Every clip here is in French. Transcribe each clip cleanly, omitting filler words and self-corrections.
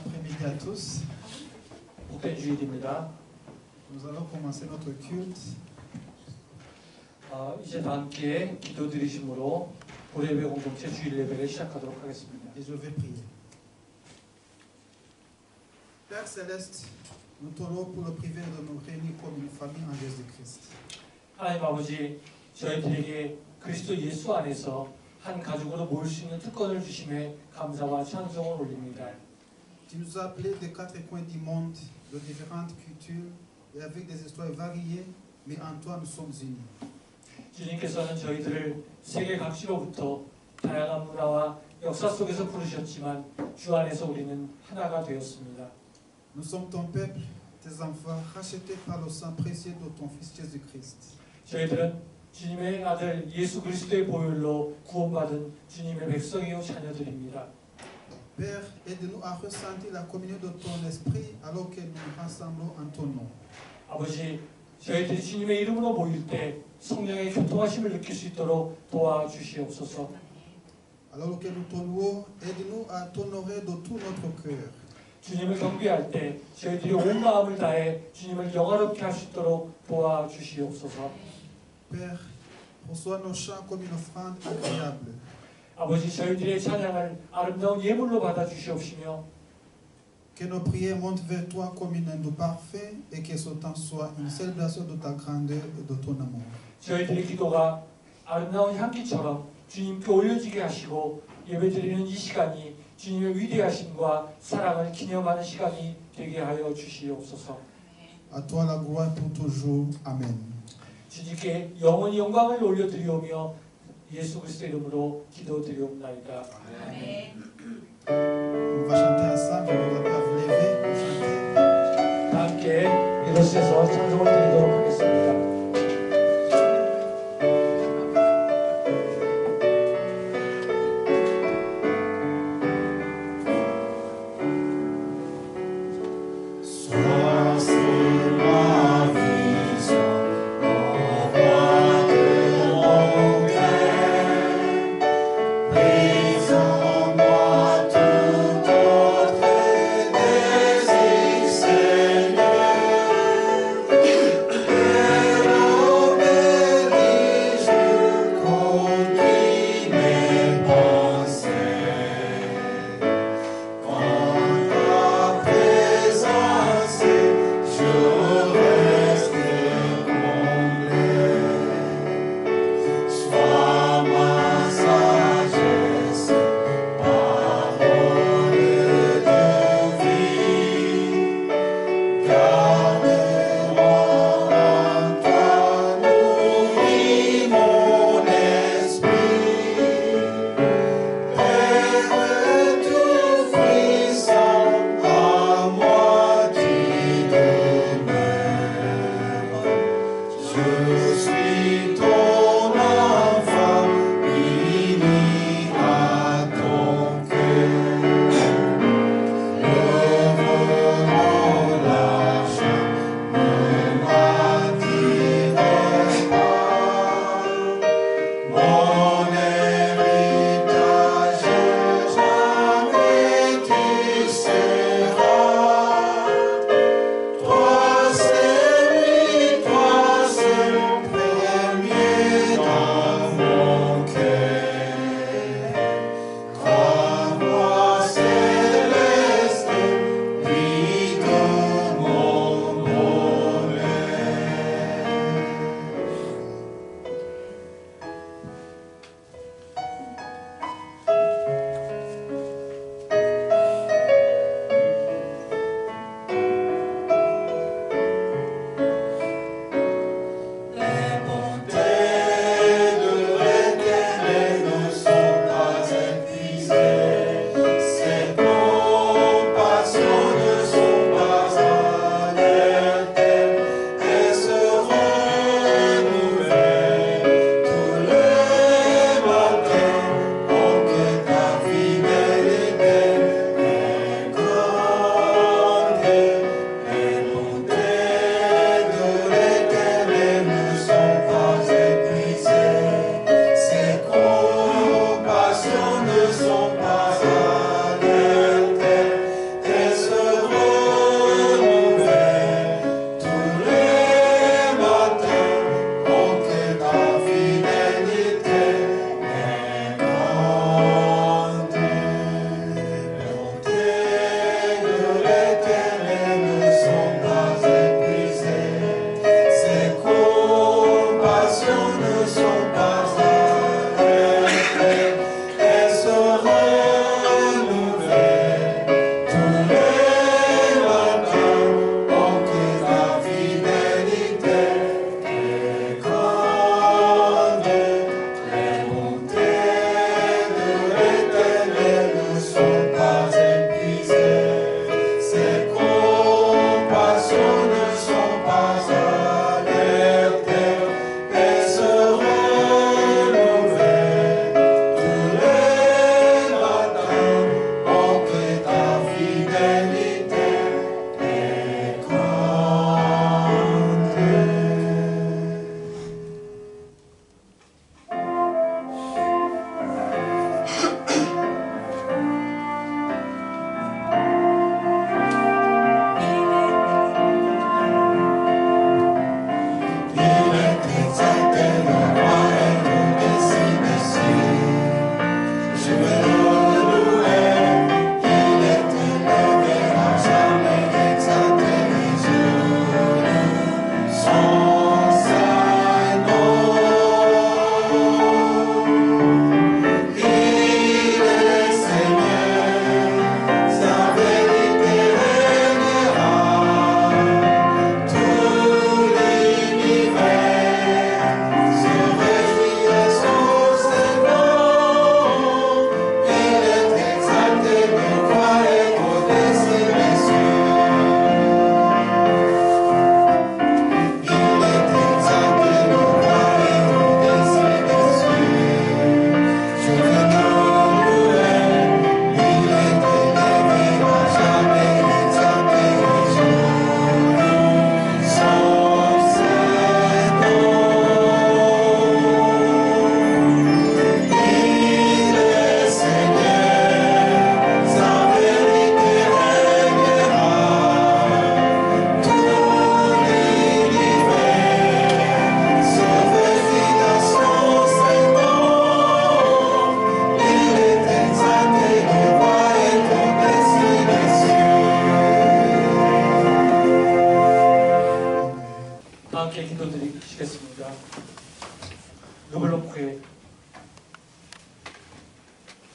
après-midi à tous. 복된 주일입니다. Nous allons commencer notre culte. 이제 다 함께 기도드리심으로 고려예배 공동체 주일 예배를 시작하도록 하겠습니다. Et je vais prier. Père Céleste, nous t'honorons pour le privilège de nous réunir comme une famille en Jésus-Christ. 하나님 아버지, 저희들에게 그리스도 예수 안에서 한 가족으로 모일 수 있는 특권을 주심에 감사와 찬송을 올립니다. Tu nous as appelés des quatre coins du monde, de différentes cultures et avec des histoires variées, mais en toi nous sommes unis. 주님께서는 저희들을 세계 각지로부터 다양한 문화와 역사 속에서 부르셨지만 주 안에서 우리는 하나가 되었습니다. Nous sommes ton peuple, tes enfants, rachetés par le sang précieux de ton Fils Jésus-Christ. 저희들은 주님의 아들 예수 그리스도의 보혈로 구원받은 주님의 백성이요 자녀들입니다. Père, aide-nous à ressentir la communion de ton esprit alors que nous nous rassemblons en ton nom. 아버지, 저희들이 주님의 이름으로 모일 때 성령의 교통하심을 느낄 수 있도록 도와주시옵소서. Alors que nous te louons, aide-nous à t'honorer de tout notre cœur. 주님을 경배할 때 저희들이 온 마음을 다해 주님을 영화롭게 할 수 있도록 도와주시옵소서. Père, reçois nos chants comme une offrande agréable. 아버지, 저희들의 찬양을 아름다운 예물로 받아주시옵시며 Que nos prières montent vers toi comme une onde parfaite et que ce temps soit une célébration de ta grandeur et de ton amour. 저희들의 기도가 아름다운 향기처럼 주님께 올려지게 하시고 예배드리는 이 시간이 주님의 위대하심과 사랑을 기념하는 시간이 되게 하여 주시옵소서. À toi la gloire pour toujours. Amen. 주님께 영원히 영광을 올려드리오며 예수 그리스도 이름으로 기도드리옵나이다. 아멘. On va chanter ensemble. Je voudrais pas vous lever pour chanter. 다 함께 일어서서 찬송을 드리도록 하겠습니다. Seigneur,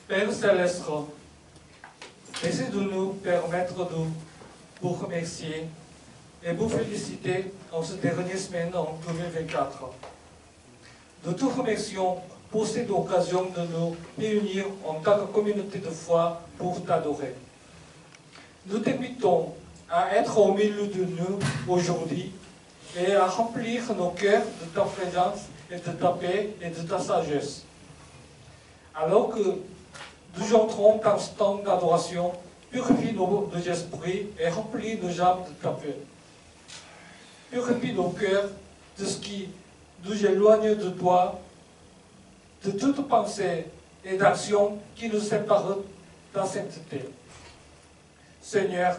Père Céleste, merci de nous permettre de vous remercier et vous féliciter en cette dernière semaine en 2024. Nous te remercions pour cette occasion de nous réunir en tant que communauté de foi pour t'adorer. Nous t'invitons à être au milieu de nous aujourd'hui et à remplir nos cœurs de ta présence et de ta paix et de ta sagesse. Alors que nous entrons dans ce temps d'adoration, purifie nos esprits et remplis nos âmes de ta paix. Purifie nos cœurs de ce qui nous éloigne de toi, de toute pensée et d'action qui nous séparent de ta sainteté. Seigneur,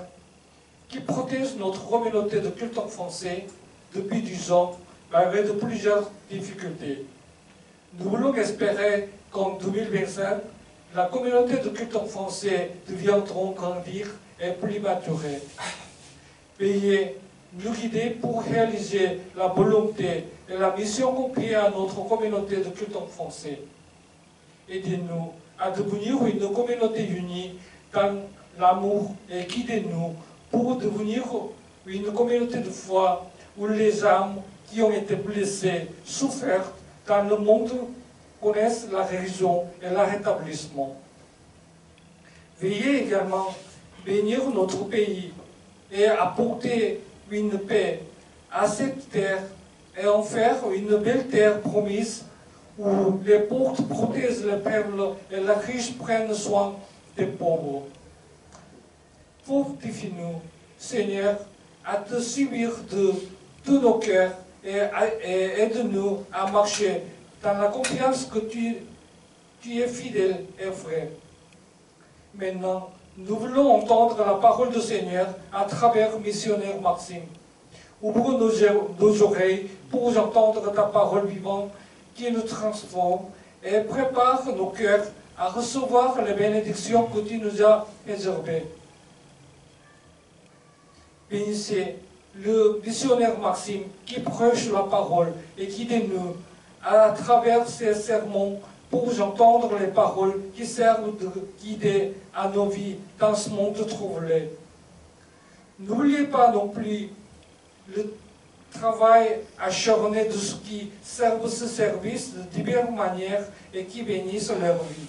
qui protège notre communauté de culte en français depuis 10 ans, malgré de plusieurs difficultés. Nous voulons espérer qu'en 2025, la communauté de culte en français deviendra grandir et plus maturée. Veuillez nous guider pour réaliser la volonté et la mission confiée à notre communauté de culte en français. Aidez-nous à devenir une communauté unie dans l'amour et guidez-nous pour devenir une communauté de foi où les âmes qui ont été blessées, souffert dans le monde connaissent la guérison et le rétablissement. Veuillez également bénir notre pays et apporter une paix à cette terre et en faire une belle terre promise où les pauvres protègent les perles et les riches prennent soin des pauvres. Fortifie-nous, Seigneur, à te suivre de tous nos cœurs et aide-nous à marcher dans la confiance que tu es fidèle et vrai. Maintenant, nous voulons entendre la parole du Seigneur à travers missionnaire Maxime. Ouvre nos oreilles pour entendre ta parole vivante qui nous transforme et prépare nos cœurs à recevoir les bénédictions que tu nous as réservées. Bénissez le missionnaire Maxime qui prêche la parole et guidez-nous à travers ces sermons pour entendre les paroles qui servent de guider à nos vies dans ce monde troublé. N'oubliez pas non plus le travail acharné de ceux qui servent ce service de diverses manières et qui bénissent leur vie.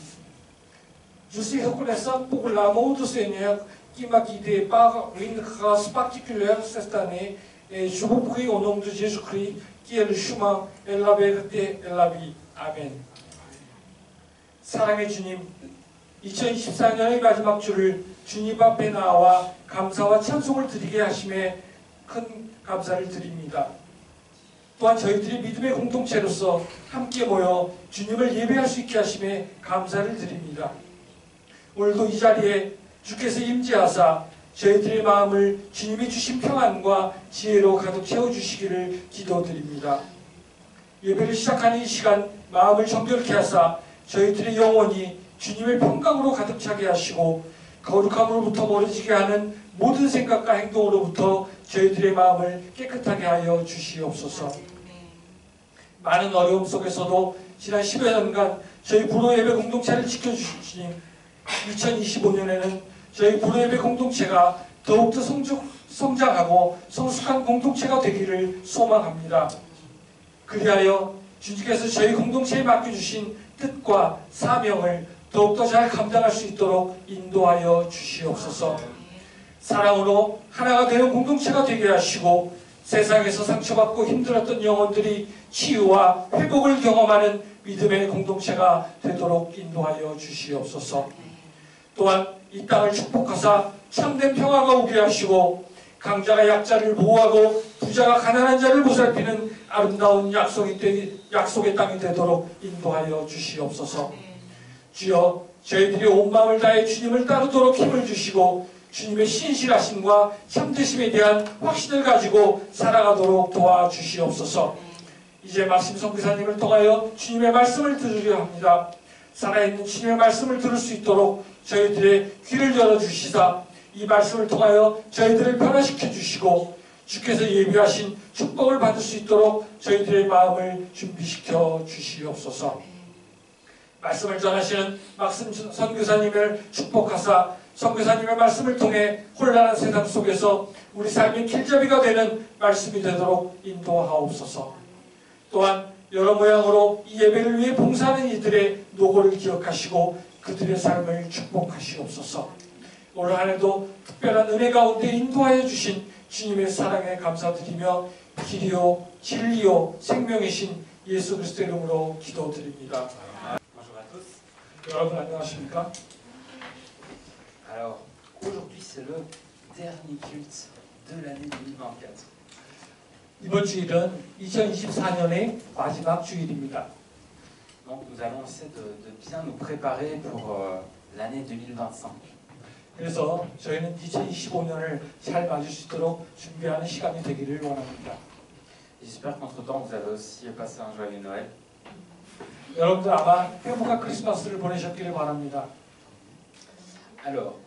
Je suis reconnaissant pour l'amour du Seigneur qui m'a guidé par une grâce particulière cette année et je vous prie au nom de Jésus-Christ qui est le chemin et la vérité et la vie. 아멘. 사랑의 주님, 2024년의 마지막 주를 주님 앞에 나와 감사와 찬송을 드리게 하심에 큰 감사를 드립니다. 또한 저희들이 믿음의 공동체로서 함께 모여 주님을 예배할 수 있게 하심에 감사를 드립니다. 오늘도 이 자리에 주께서 임재하사 저희들의 마음을 주님이 주신 평안과 지혜로 가득 채워주시기를 기도드립니다. 예배를 시작하는 이 시간 마음을 정결케 하사 저희들의 영혼이 주님의 평강으로 가득 차게 하시고 거룩함으로부터 멀어지게 하는 모든 생각과 행동으로부터 저희들의 마음을 깨끗하게 하여 주시옵소서. 많은 어려움 속에서도 지난 10여 년간 저희 불호 예배 공동체를 지켜주신 2025년에는 저희 불호 예배 공동체가 더욱더 성장하고 성숙한 공동체가 되기를 소망합니다. 그리하여 주님께서 저희 공동체에 맡겨주신 뜻과 사명을 더욱더 잘 감당할 수 있도록 인도하여 주시옵소서. 사랑으로 하나가 되는 공동체가 되게 하시고 세상에서 상처받고 힘들었던 영혼들이 치유와 회복을 경험하는 믿음의 공동체가 되도록 인도하여 주시옵소서. 또한 이 땅을 축복하사 참된 평화가 오게 하시고 강자가 약자를 보호하고 부자가 가난한 자를 보살피는 아름다운 약속의 땅이 되도록 인도하여 주시옵소서. 주여 저희들이 온 마음을 다해 주님을 따르도록 힘을 주시고 주님의 신실하심과 참되심에 대한 확신을 가지고 살아가도록 도와주시옵소서. 이제 말씀 선교사님을 통하여 주님의 말씀을 들으려 합니다. 살아있는 주님의 말씀을 들을 수 있도록 저희들의 귀를 열어주시사 이 말씀을 통하여 저희들을 변화시켜 주시고 주께서 예비하신 축복을 받을 수 있도록 저희들의 마음을 준비시켜 주시옵소서. 말씀을 전하시는 막씀 선교사님을 축복하사 선교사님의 말씀을 통해 혼란한 세상 속에서 우리 삶의 길잡이가 되는 말씀이 되도록 인도하옵소서. 또한 여러 모양으로 이 예배를 위해 봉사하는 이들의 노고를 기억하시고 그들의 삶을 축복하시옵소서. 올 한 해도 특별한 은혜 가운데 인도하여 주신 주님의 사랑에 감사드리며 길이요 진리요 생명이신 예수 그리스도의 이름으로 기도드립니다. Bonjour à tous. 여러분 안녕하십니까? Alors, aujourd'hui c'est le dernier culte de l'année 2024. 이번 주일은 2024년의 마지막 주일입니다. Donc nous allons essayer de bien nous préparer pour l'année 2025. 그래서 저희는 2025년을 잘 맞을 수 있도록 준비하는 시간이 되기를 원합니다. J'espère qu'entre-temps vous avez aussi passé un joyeux Noël. 여러분들 아마 행복한 크리스마스를 보내셨기를 바랍니다. Alors,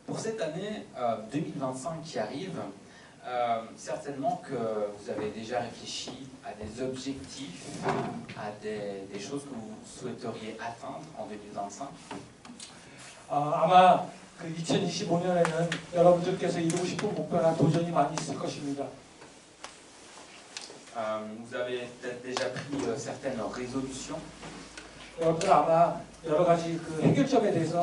pour cette année 2025 qui arrive, certainement que vous avez déjà réfléchi à des objectifs, à des choses que vous souhaiteriez atteindre en 2025. 아마 그 2025년에는 여러분들께서 이루고 싶은 목표나 도전이 많이 있을 것입니다. Vous avez peut-être déjà pris certaines résolutions. 여러분들 아마 여러 가지 그 해결점에 대해서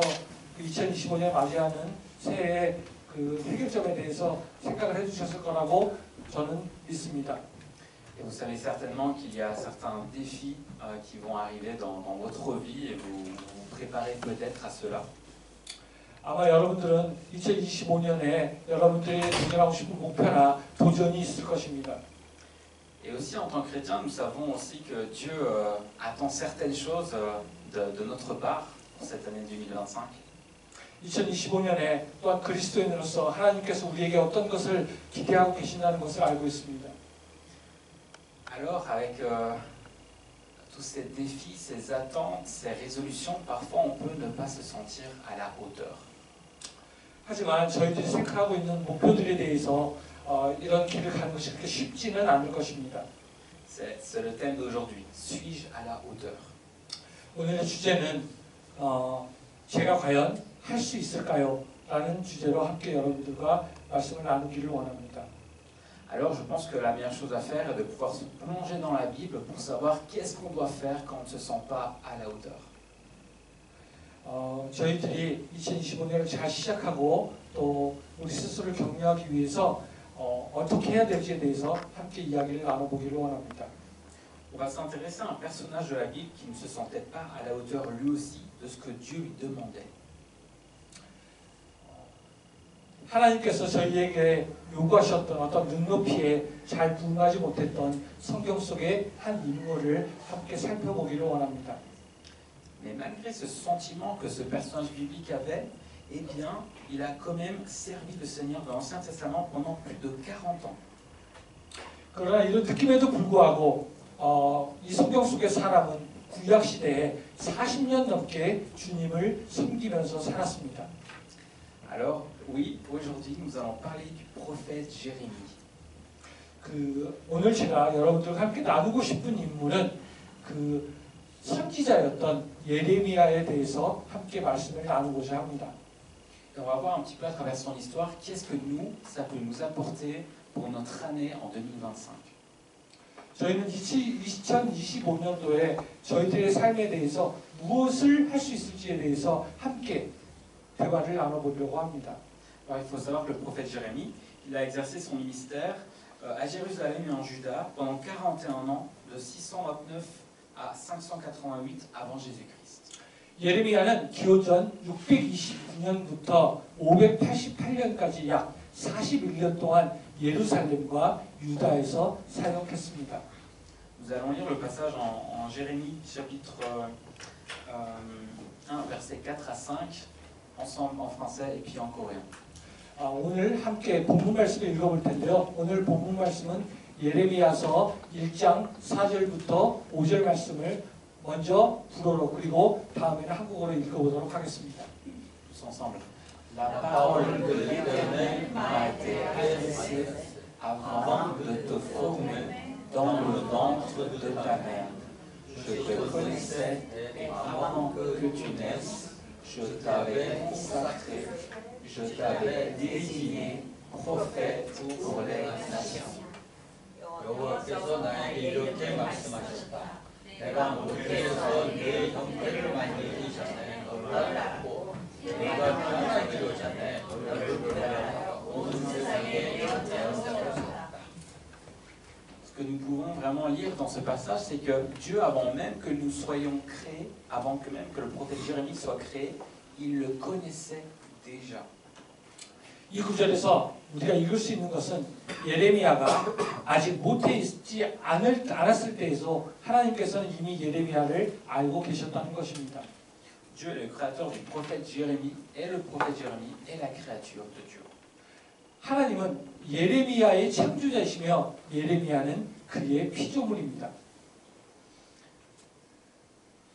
2025년에 맞이하는 새해의 그 해결점에 대해서 생각을 해주셨을 거라고 저는 믿습니다. Et vous savez certainement qu'il y a certains défis qui vont arriver dans votre vie et vous vous préparez peut-être à cela. 아마 여러분들은 2025년에 여러분들이 도전하고 싶은 목표나 도전이 있을 것입니다. Et aussi en tant que chrétien, nous savons aussi que Dieu attend certaines choses de notre part pour cette année 2025. 2025년에 또한 그리스도인으로서 하나님께서 우리에게 어떤 것을 기대하고 계신다는 것을 알고 있습니다. Alors avec tous ces défis, ces attentes, ces résolutions, parfois on peut ne pas se sentir à la hauteur. 하지만 저희들이 생각하고 있는 목표들에 대해서 이런 길을 가는 것이 그렇게 쉽지는 않을 것입니다. C'est le thème d'aujourd'hui. Suis-je à la hauteur? 오늘의 주제는 제가 과연 할 수 있을까요? 라는 주제로 함께 여러분들과 말씀을 나누기를 원합니다. Alors je pense que la meilleure chose à faire est de pouvoir se plonger dans la Bible pour savoir qu'est-ce qu'on doit faire quand on ne se sent pas à la hauteur. 저희들이 2025년을 잘 시작하고 또 우리 스스로를 격려하기 위해서 어떻게 해야 될지에 대해서 함께 이야기를 나눠보기를 원합니다. On va s'intéresser à un personnage de la Bible qui ne se sentait pas à la hauteur lui aussi de ce que Dieu lui demandait. 하나님께서 저희에게 요구하셨던 어떤 눈높이에 잘 부응하지 못했던 성경 속의 한 인물을 함께 살펴보기를 원합니다. Mais malgré ce sentiment que ce personnage biblique avait, eh bien, il a quand même servi le Seigneur dans l'Ancien Testament pendant plus de 40 ans. 그러나 이런 느낌에도 불구하고 이 성경 속의 사람은 구약 시대에 40년 넘게 주님을 섬기면서 살았습니다. Alors, oui, aujourd'hui, nous allons parler du prophète Jérémie. 오늘 제가 여러분들과 함께 나누고 싶은 인물은 그 선지자였던 예레미야에 대해서 함께 말씀을 나누고자 합니다. On va voir un petit peu à travers son histoire qu'est-ce que nous, ça peut nous apporter pour notre année en 2025. 저희는 2025년도에 저희들의 삶에 대해서 무엇을 할 수 있을지에 대해서 함께 대화를 나눠보려고 합니다. Alors, il faut savoir que le prophète Jérémie, il a exercé son ministère à Jérusalem et en Juda pendant 41 ans, de 629 à 588 avant Jésus-Christ. 예레미야는 기원전 629년부터 588년까지 약 41년 동안 예루살렘과 유다에서 사역했습니다. Nous allons lire le passage en Jérémie chapitre 1 versets 4 à 5 ensemble en français et puis en coréen. 오늘 함께 본문 말씀을 읽어볼 텐데요. 오늘 본문 말씀은 예레미야서 1장 4절부터 5절 말씀을 먼저 불어로 그리고 다음에는 한국어로 읽어보도록 하겠습니다. Tous ensemble. La parole de l'Éternel m'a été adressée avant de te former dans le ventre de ta mère. Je te connaissais avant que tu naisses. Je t'avais consacré. Je t'avais désigné prophète pour les nations. 여호와께서 나에게 이렇게 말씀하셨다. 내가 모태에서 네 형태를 만들기 전에 너를 알았고 네가 태어나기도 전에 너를 구별하여 온 세상에 존재하였다. Ce que nous pouvons vraiment lire dans ce passage, c'est que Dieu, avant même que nous soyons créés, avant que même que le prophète Jérémie soit créé, il le connaissait déjà. 이 구절에서 우리가 읽을 수 있는 것은 예레미야가 아직 모태이지 않았을 때에서 하나님께서는 이미 예레미야를 알고 계셨다는 것입니다. Dieu est le créateur du prophète Jérémie, et le prophète Jérémie est la créature de Dieu. 하나님은 예레미야의 창조자이시며 예레미야는 그의 피조물입니다.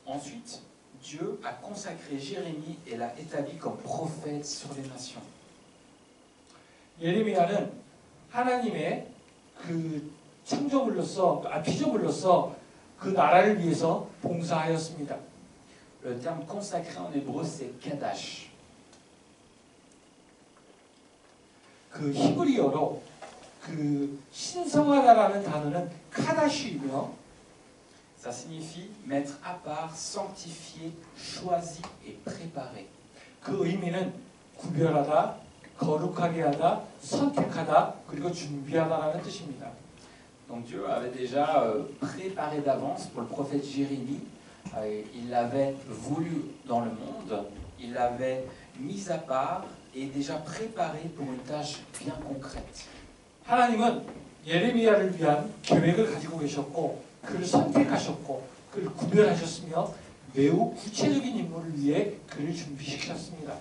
Ensuite, Dieu a consacré Jérémie et l'a établi comme prophète sur les nations. 예레미야는 하나님의 그 창조물로서, 피조물로서 그 나라를 위해서 봉사하였습니다. Le terme consacré en hébreu, c'est Kadash. 그 히브리어로 그 신성하다라는 단어는 카다시이며 Ça signifie mettre à part, sanctifier, choisi et préparer. 그 의미는 구별하다, 거룩하게 하다, 선택하다, 그리고 준비하다라는 뜻입니다. Donc Dieu avait déjà préparé d'avance pour le prophète Jérémie. Il l'avait voulu dans le monde. Il l'avait mis à part et déjà préparé pour une tâche bien concrète. 하나님은 예레미야를 위한 계획을 가지고 계셨고 그를 선택하셨고 그를 구별하셨으며 매우 구체적인 임무를 위해 그를 준비시켰습니다.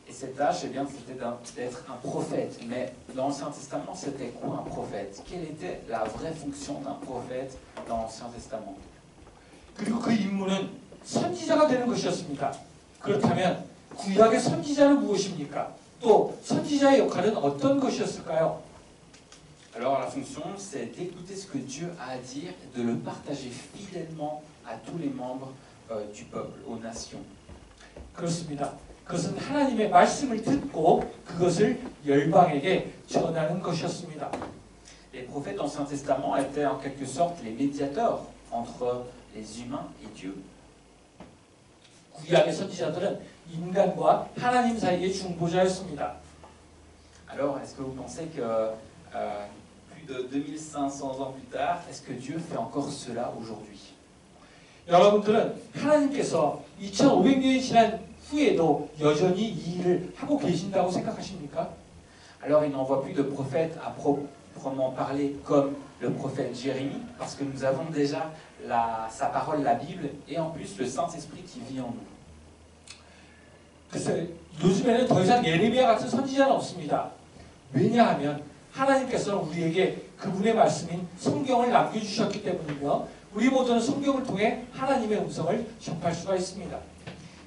Et cette tâche, eh bien, c'était d'être un prophète. Mais dans l'Ancien Testament, c'était quoi un prophète? Quelle était la vraie fonction d'un prophète dans l'Ancien Testament? 그리고 그 임무는 선지자가 되는 것이었습니다. 그렇다면 구약의 선지자는 무엇입니까? 또 선지자의 역할은 어떤 것이었을까요? Alors la fonction, c'est d'écouter ce que Dieu a à dire et de le partager fidèlement à tous les membres du peuple, aux nations. 그렇습니다. 그것은 하나님의 말씀을 듣고 그것을 열방에게 전하는 것이었습니다. Les prophètes de l'Ancien Testament étaient en quelque sorte les médiateurs entre les humains et Dieu. 구약의 선지자들은 인간과 하나님 사이의 중보자였습니다. Alors, est-ce que vous pensez que plus de 2500 ans plus tard, est-ce que Dieu fait encore cela aujourd'hui? 여러분들은 하나님께서 2500년이 지난 후에도 여전히 이 일을 하고 계신다고 생각하십니까? Alors, il n'envoie plus de prophètes à proprement parler comme le prophète Jérémie, parce que nous avons déjà sa parole, la Bible, et en plus le Saint-Esprit qui vit en nous. 글쎄, 요즘에는 더 이상 예레미야 같은 선지자는 없습니다. 왜냐하면 하나님께서는 우리에게 그분의 말씀인 성경을 남겨주셨기 때문이며 우리 모두는 성경을 통해 하나님의 음성을 접할 수가 있습니다.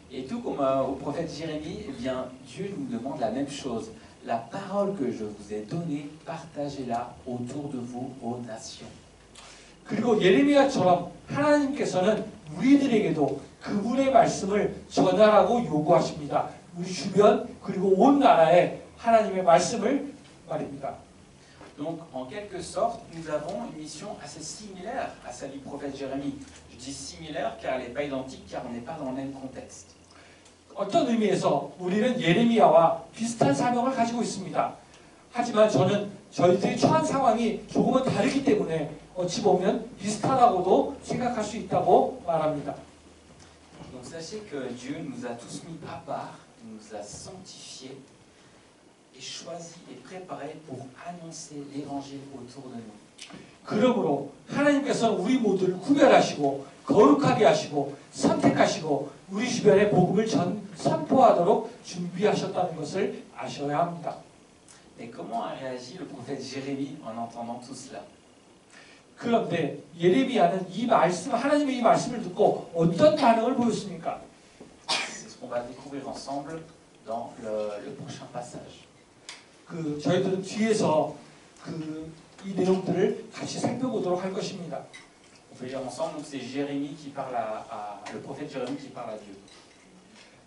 Et tout comme au prophète Jérémie, eh bien, Dieu nous demande la même chose. La parole que je vous ai donnée, partagez-la autour de vous, aux nations. 그리고 예레미야처럼 하나님께서는 우리들에게도 그분의 말씀을 전하라고 요구하십니다. 우리 주변 그리고 온 나라에 하나님의 말씀을 말입니다. Donc, en quelque sorte, nous avons une mission assez similaire à celle du prophète Jérémie. Je dis similaire car elle n'est pas identique, car on n'est pas dans le même contexte. 어떤 의미에서 우리는 예레미야와 비슷한 사명을 가지고 있습니다. 하지만 저희들이 처한 상황이 조금은 다르기 때문에 어찌 보면 비슷하다고도 생각할 수 있다고 말합니다. Donc sachez que Dieu nous a tous mis à part, il nous a sanctifiés et choisis et préparés pour annoncer l'évangile autour de nous. 그러므로 하나님께서는 우리 모두를 구별하시고 거룩하게 하시고 선택하시고 우리 주변에 복음을 선포하도록 준비하셨다는 것을 아셔야 합니다. Mais comment a réagi le prophète Jérémie en entendant tout cela? 그런데 예레미야는 하나님의 이 말씀을 듣고 어떤 반응을 보였습니까? C'est ce qu'on va découvrir ensemble dans le prochain passage. 저희들은 뒤에서 이 내용들을 같이 살펴보도록 할 것입니다. On peut lire ensemble. Donc c'est Jérémie qui parle le prophète Jérémie qui parle à Dieu.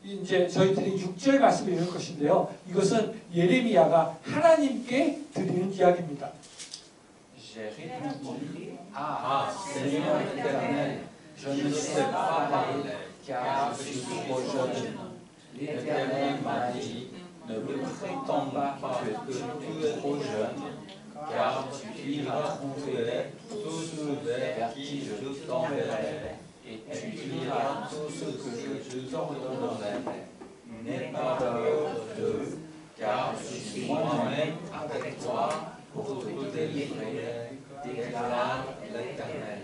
이제 저희들이 6절 말씀을 읽을 것인데요. 이것은 예레미야가 하나님께 드리는 이야기입니다. J'ai répondu, ah, Seigneur éternel, je ne sais pas parler, car je suis trop jeune. L'Éternel m'a dit, ne prétends pas que tu es trop jeune, car tu iras tromper tous ceux vers qui je t'enverrai, et tu diras tout ce que je t'ordonnerai. N'aie pas peur d'eux, car je suis moi-même avec toi pour te délivrer, déclare l'Éternel.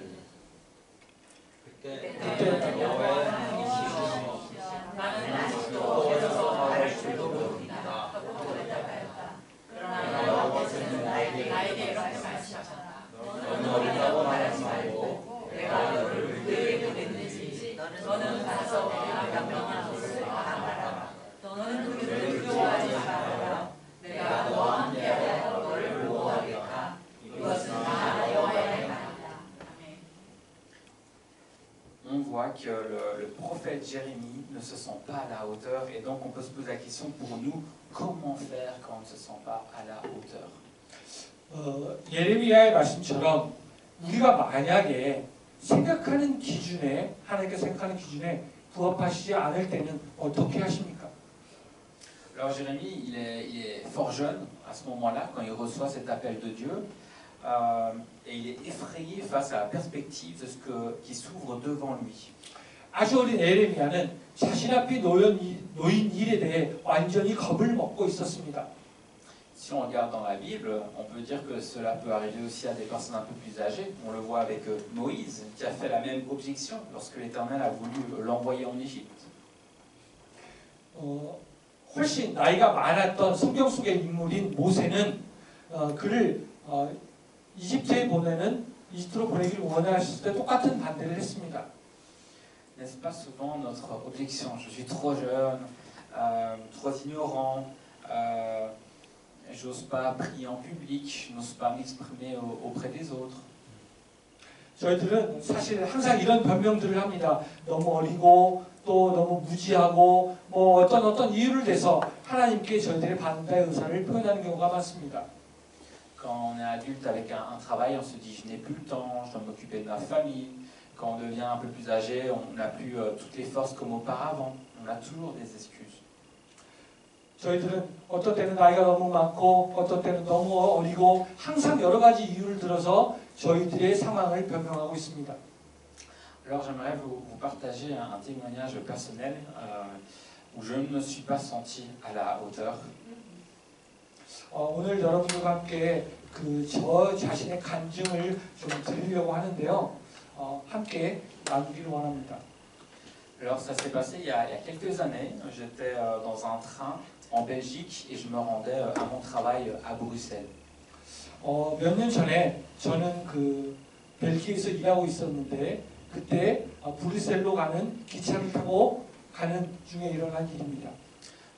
On voit que le prophète Jérémie ne se sent pas à la hauteur et donc on peut se poser la question pour nous, comment faire quand on ne se sent pas à la hauteur? 예레미야의 말씀처럼 우리가 만약에 생각하는 기준에 하나님께 생각하는 기준에 부합하시지 않을 때는 어떻게 하십니까? Alors Jérémie, il est fort jeune à ce moment-là quand il reçoit cet appel de Dieu et il est effrayé face à la perspective de qui s'ouvre devant lui. 아주 어린 예레미야는 자신 앞에 놓인 일에 대해 완전히 겁을 먹고 있었습니다. Si on regarde dans la Bible, on peut dire que cela peut arriver aussi à des personnes un peu plus âgées. On le voit avec Moïse, qui a fait la même objection lorsque l'Éternel a voulu l'envoyer en Égypte. 훨씬 나이가 많았던 성경 속의 인물인 모세는 그를 이집트로 보내기를 원하셨을 때 똑같은 반대를 했습니다. N'est-ce pas souvent notre objection? Je suis trop jeune, trop ignorant. J'ose pas prier en public, je n'ose pas m'exprimer auprès des autres. 저희들은 사실 항상 이런 변명들을 합니다. 너무 어리고 또 너무 무지하고 뭐 어떤 이유를 대서 하나님께 저희들의 반대의 의사를 표현하는 경우가 많습니다. Quand on est adulte avec un travail, on se dit je n'ai plus le temps, je dois m'occuper de ma famille. Quand on devient un peu plus âgé, on n'a plus toutes les forces comme auparavant. On a toujours des excuses. 저희들은 어떤 때는 나이가 너무 많고 어떤 때는 너무 어리고 항상 여러 가지 이유를 들어서 저희들의 상황을 변명하고 있습니다. Alors j'aimerais vous partager un témoignage personnel où je ne me suis pas senti à la hauteur. 오늘 여러분들과 함께 저 자신의 간증을 좀 드리려고 하는데요. 함께 나누기를 원합니다. Alors ça s'est passé il y a quelques années. J'étais dans un train en Belgique et je me rendais à mon travail à Bruxelles. 몇 년 전에 저는 벨기에에서 일하고 있었는데 그때 브뤼셀로 가는 기차를 타고 가는 중에 일어난 일입니다.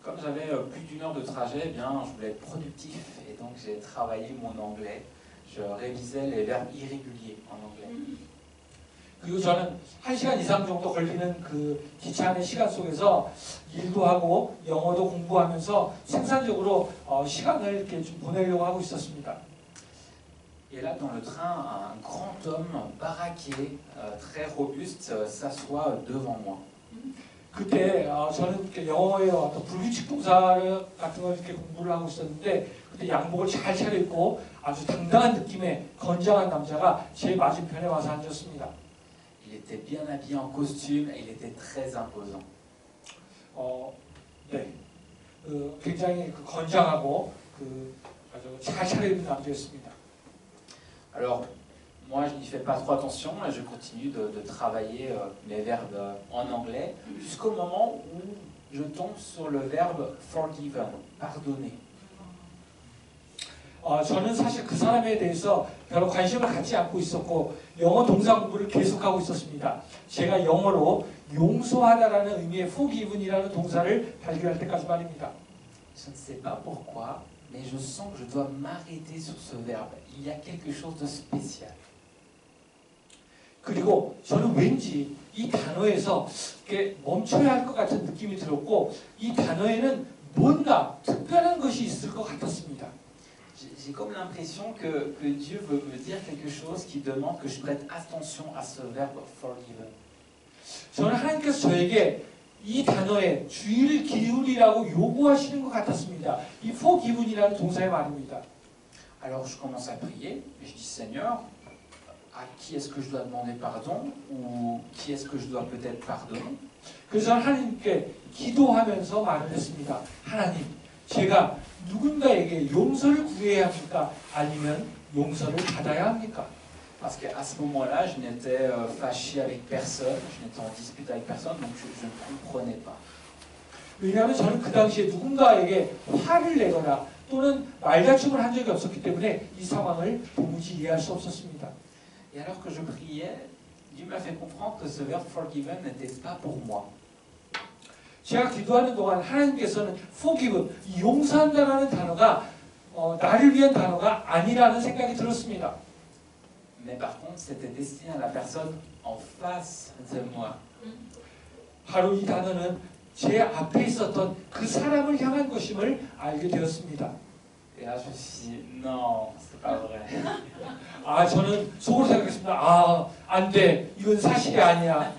Comme j'avais plus d'une heure de trajet, eh bien, je voulais être productif et donc j'ai travaillé mon anglais. Je révisais les verbes irréguliers en anglais. 그리고 저는 1시간 이상 정도 걸리는 기차 안의 시간 속에서 일도 하고 영어도 공부하면서 생산적으로 시간을 이렇게 좀 보내려고 하고 있었습니다. Et là, dans le train, un grand homme baraqué, très robuste, s'assoit devant moi. 그때 저는 이렇게 영어의 어떤 불규칙 동사 같은 걸 이렇게 공부를 하고 있었는데 그때 양복을 잘 차려입고 아주 당당한 느낌의 건장한 남자가 제 맞은편에 와서 앉았습니다. Il était bien habillé en costume et il était très imposant. 네, 굉장히 건장하고 아주 잘 차려입은 남자였습니다. Alors, moi, je n'y fais pas trop attention et je continue de travailler mes verbes en anglais jusqu'au moment où je tombe sur le verbe forgiven, pardonner. 저는 사실 그 사람에 대해서 별로 관심을 갖지 않고 있었고 영어 동사 공부를 계속하고 있었습니다. 제가 영어로 용서하다라는 의미의 forgiven이라는 동사를 발견할 때까지 말입니다. Je ne sais pas pourquoi, mais je sens que je dois m'arrêter sur ce verbe. Il y a quelque chose de spécial. 그리고 저는 왠지 이 단어에서 이렇게 멈춰야 할 것 같은 느낌이 들었고 이 단어에는 뭔가 특별한 것이 있을 것 같았습니다. J'ai comme l'impression que Dieu veut me dire quelque chose qui demande que je prête attention à ce verbe forgiven. 저는 하나님께서 저에게 이 단어에 주의를 기울이라고 요구하시는 것 같았습니다. 이 forgiven이라는 동사의 말입니다. Alors je commence à prier et je dis Seigneur, à qui est-ce que je dois demander pardon ou qui est-ce que je dois peut-être pardonner? 그래서 하나님께 기도하면서 말을 했습니다. 하나님, 제가 누군가에게 용서를 구해야 합니까? 아니면 용서를 받아야 합니까? Parce qu'à ce moment-là, je n'étais fâché avec personne, je n'étais en dispute avec personne, donc je ne comprenais pas. 왜냐하면 저는 그 당시에 누군가에게 화를 내거나 또는 말다툼을 한 적이 없었기 때문에 이 상황을 도무지 이해할 수 없었습니다. Et alors que je priais, Dieu m'a fait comprendre que ce verbe forgiven n'était pas pour moi. 제가 기도하는 동안 하나님께서는 forgive, 용서한다라는 단어가 나를 위한 단어가 아니라는 생각이 들었습니다. Mais par contre, c'était destiné à la personne en face de moi. 바로 이 단어는 제 앞에 있었던 그 사람을 향한 것임을 알게 되었습니다. Et là, je me suis dit, non, c'est pas vrai. 저는 속으로 생각했습니다. 안 돼. 이건 사실이 아니야.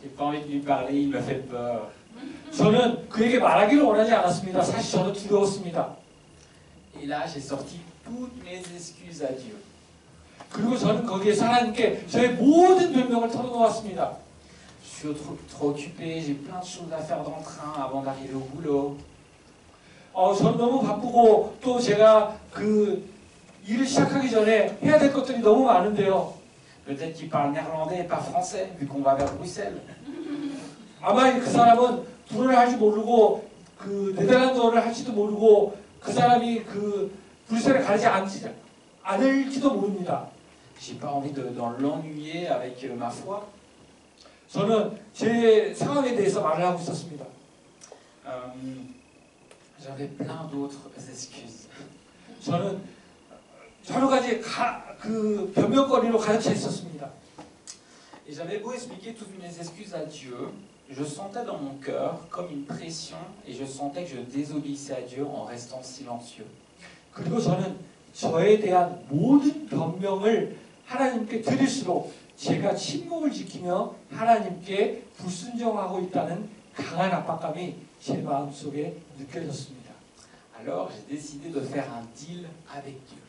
J'ai pas envie de lui parler, il me fait peur. 저는 그에게 말하기를 원하지 않았습니다. 사실 저는 두려웠습니다. Et là, j'ai sorti toutes mes excuses à Dieu. 그리고 저는 거기에서 하나님께 저의 모든 변명을 털어놓았습니다. Je suis trop occupé, j'ai plein de choses à faire dans le train avant d'arriver au boulot. 저는 너무 바쁘고 또 제가 그 일을 시작하기 전에 해야 될 것들이 너무 많은데요. Peut-être qu'il parle néerlandais et pas français, vu qu'on va vers Bruxelles. 아마 그 사람은 불어를 할지 모르고 그 네덜란드어를 할지도 모르고 그 사람이 그 브뤼셀에 가지 않을지도 모릅니다. J'ai pas envie d'en l'ennuyer avec ma foi. 저는 제 상황에 대해서 말을 하고 있었습니다. J'avais plein d'autres excuses. 저는 여러 가지 그 변명거리로 가득 차 있었습니다. Et j'avais beau expliquer toutes mes excuses à Dieu, je sentais dans mon cœur comme une pression et je sentais que je désobéissais à Dieu en restant silencieux. 그리고 저는 저에 대한 모든 변명을 하나님께 드릴수록 제가 침묵을 지키며 하나님께 불순종하고 있다는 강한 압박감이 제 마음속에 느껴졌습니다. Alors j'ai décidé de faire un deal avec Dieu.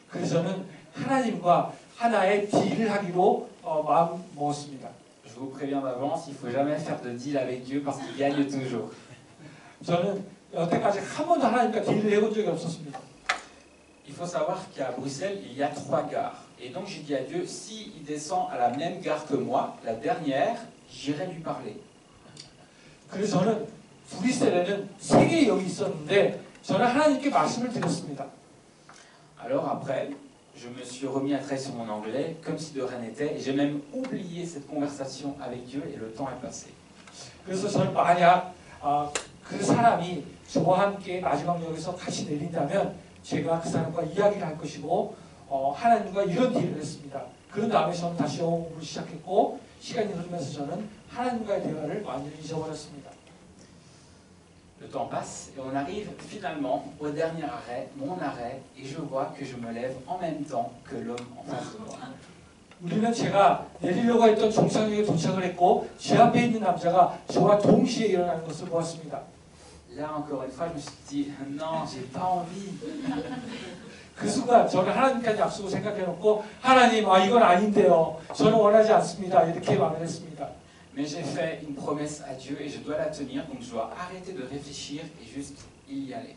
그래서 저는 하나님과 하나의 딜을 하기로 마음 먹었습니다. Je vous préviens d'avance, il ne faut jamais faire de deal avec Dieu parce qu'il gagne toujours. 저는 여태까지 한 번도 하나님과 딜을 해본 적이 없었습니다. Il faut savoir qu'à Bruxelles, il y a 3 gares. Et donc j'ai dit à Dieu, s'il descend à la même gare que moi, la dernière, j'irai lui parler. 그래서 저는 브뤼셀에는 3개의 역이 있었는데 저는 하나님께 말씀을 드렸습니다. Alors après, je me suis remis à travailler sur mon anglais, comme si de rien n'était, et j'ai même oublié cette conversation avec Dieu, et le temps est passé. 그래서 저는 만약 그 사람이 저와 함께 마지막 역에서 같이 내린다면 제가 그 사람과 이야기를 할 것이고 하나님과 이런 딜을 했습니다. 그런 다음에 저는 다시 영어 공부를 시작했고 시간이 흐르면서 저는 하나님과의 대화를 완전히 잊어버렸습니다. Le temps passe et on arrive finalement au dernier arrêt, mon arrêt, et je vois que je me lève en même temps que l'homme en face de moi. 우리는 제가 내리려고 했던 종착역에 도착을 했고 제 앞에 있는 남자가 저와 동시에 일어나는 것을 보았습니다. Là encore une fois, je me suis dit, non, j'ai pas envie. 그 순간 저는 하나님까지 약속을 생각해놓고 하나님, 이건 아닌데요. 저는 원하지 않습니다. 이렇게 말을 했습니다. Mais j'ai fait une promesse à Dieu et je dois la tenir, donc je dois arrêter de réfléchir et juste y aller.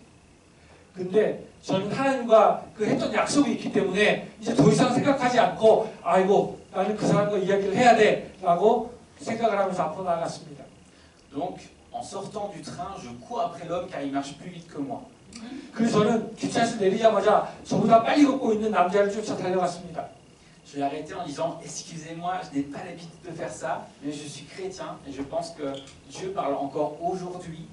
근데 저는 하나님과 그 했던 약속이 있기 때문에 이제 더 이상 생각하지 않고 아이고 나는 그 사람과 이야기를 해야 돼 라고 생각을 하면서 앞으로 나아갔습니다. Donc, en sortant du train, je cours après l'homme car il marche plus vite que moi. 그래서 저는 기차에서 내리자마자 저보다 빨리 걷고 있는 남자를 쫓아 달려갔습니다. Je l'ai arrêté en disant, excusez-moi, je n'ai pas l'habitude de faire ça, mais je suis chrétien et je pense que Dieu parle encore aujourd'hui.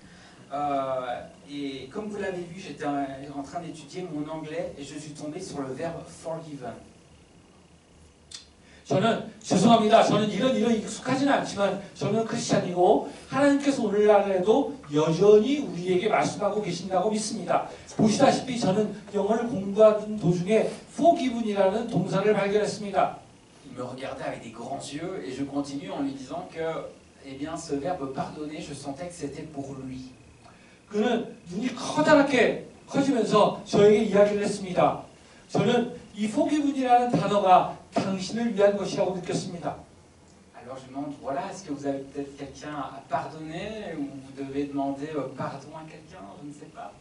Et comme vous l'avez vu, j'étais en train d'étudier mon anglais et je suis tombé sur le verbe forgiven. 저는 죄송합니다. 저는 이런 익숙하지는 않지만 저는 크리스찬이고 하나님께서 오늘날에도 여전히 우리에게 말씀하고 계신다고 믿습니다. 보시다시피 저는 영어를 공부하는 도중에 forgive이라는 동사를 발견했습니다. Il me regardait avec des grands yeux et je continue en lui disant que, eh bien, ce verbe pardonner, je sentais que c'était pour lui. 그는 눈이 커다랗게 커지면서 저에게 이야기를 했습니다. 저는 이 forgive이라는 단어가 당신을 위한 것이라고 느꼈습니다. Alors je demande, voilà, est-ce que vous avez peut-être quelqu'un à pardonner ou vous devez demander pardon à quelqu'un, je ne sais pas.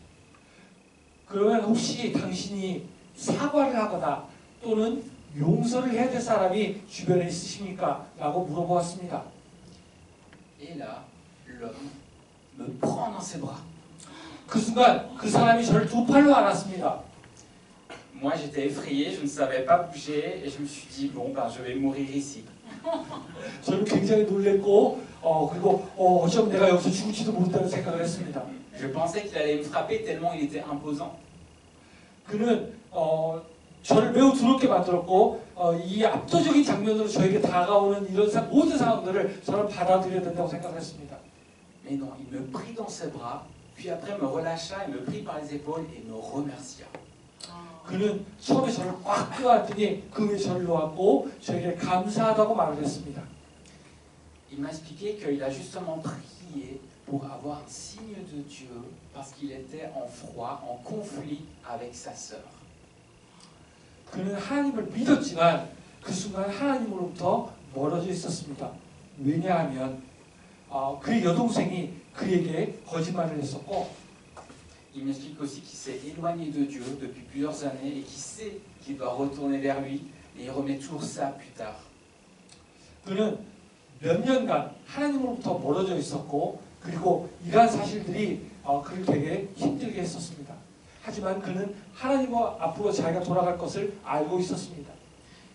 그러면 혹시 당신이 사과를 하거나 또는 용서를 해야 될 사람이 주변에 있으십니까? 라고 물어보았습니다. Et là, l'homme me prend dans ses bras. 그 순간 그 사람이 저를 두 팔로 안았습니다. Moi j'étais effrayé, je ne savais pas bouger et je me suis dit, bon, ben, je vais mourir ici. 저는 굉장히 놀랬고 그리고 어쩌면 내가 여기서 죽을지도 모른다는 생각을 했습니다. Je pensais qu'il allait me frapper tellement il était imposant. 그는 저를 매우 두렵게 만들었고 이 압도적인 장면으로 저에게 다가오는 이런 모든 상황들을 저는 받아들여야 된다고 생각을 했습니다. Mais non, il me prit dans ses bras, puis après me relâcha et me prit par les épaules et me remercia. 그는 처음에 저를 꽉 끌어안더니 그 위에 저를 놓았고 저에게 감사하다고 말을 했습니다. Il m'a expliqué qu'il a justement prié pour avoir un signe de Dieu parce qu'il était en froid, en conflit avec sa sœur. 그는 하나님을 믿었지만 그 순간 하나님으로부터 멀어져 있었습니다. 왜냐하면 그의 여동생이 그에게 거짓말을 했었고 Il m'explique aussi qu'il s'est éloigné de Dieu depuis plusieurs années et qu'il sait qu'il doit retourner vers lui et il remet toujours ça plus tard. 그는 몇 년간 하나님으로부터 멀어져 있었고 그리고 이러한 사실들이 그를 되게 힘들게 했었습니다. 하지만 그는 하나님과 앞으로 자기가 돌아갈 것을 알고 있었습니다.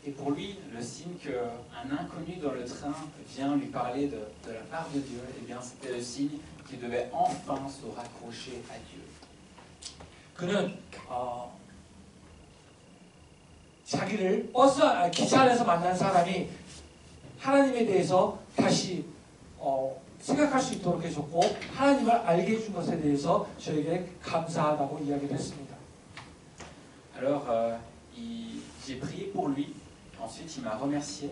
Et pour lui, le signe qu'un inconnu dans le train vient lui parler de la part de Dieu, eh bien c'était le signe qu'il devait enfin se raccrocher à Dieu. 그는 자기를 기차 안에서 만난 사람이 하나님에 대해서 다시 생각할 수 있도록 해줬고 하나님을 알게 해준 것에 대해서 저에게 감사하다고 이야기를 했습니다. Alors j'ai prié pour lui. Ensuite, il m'a remercié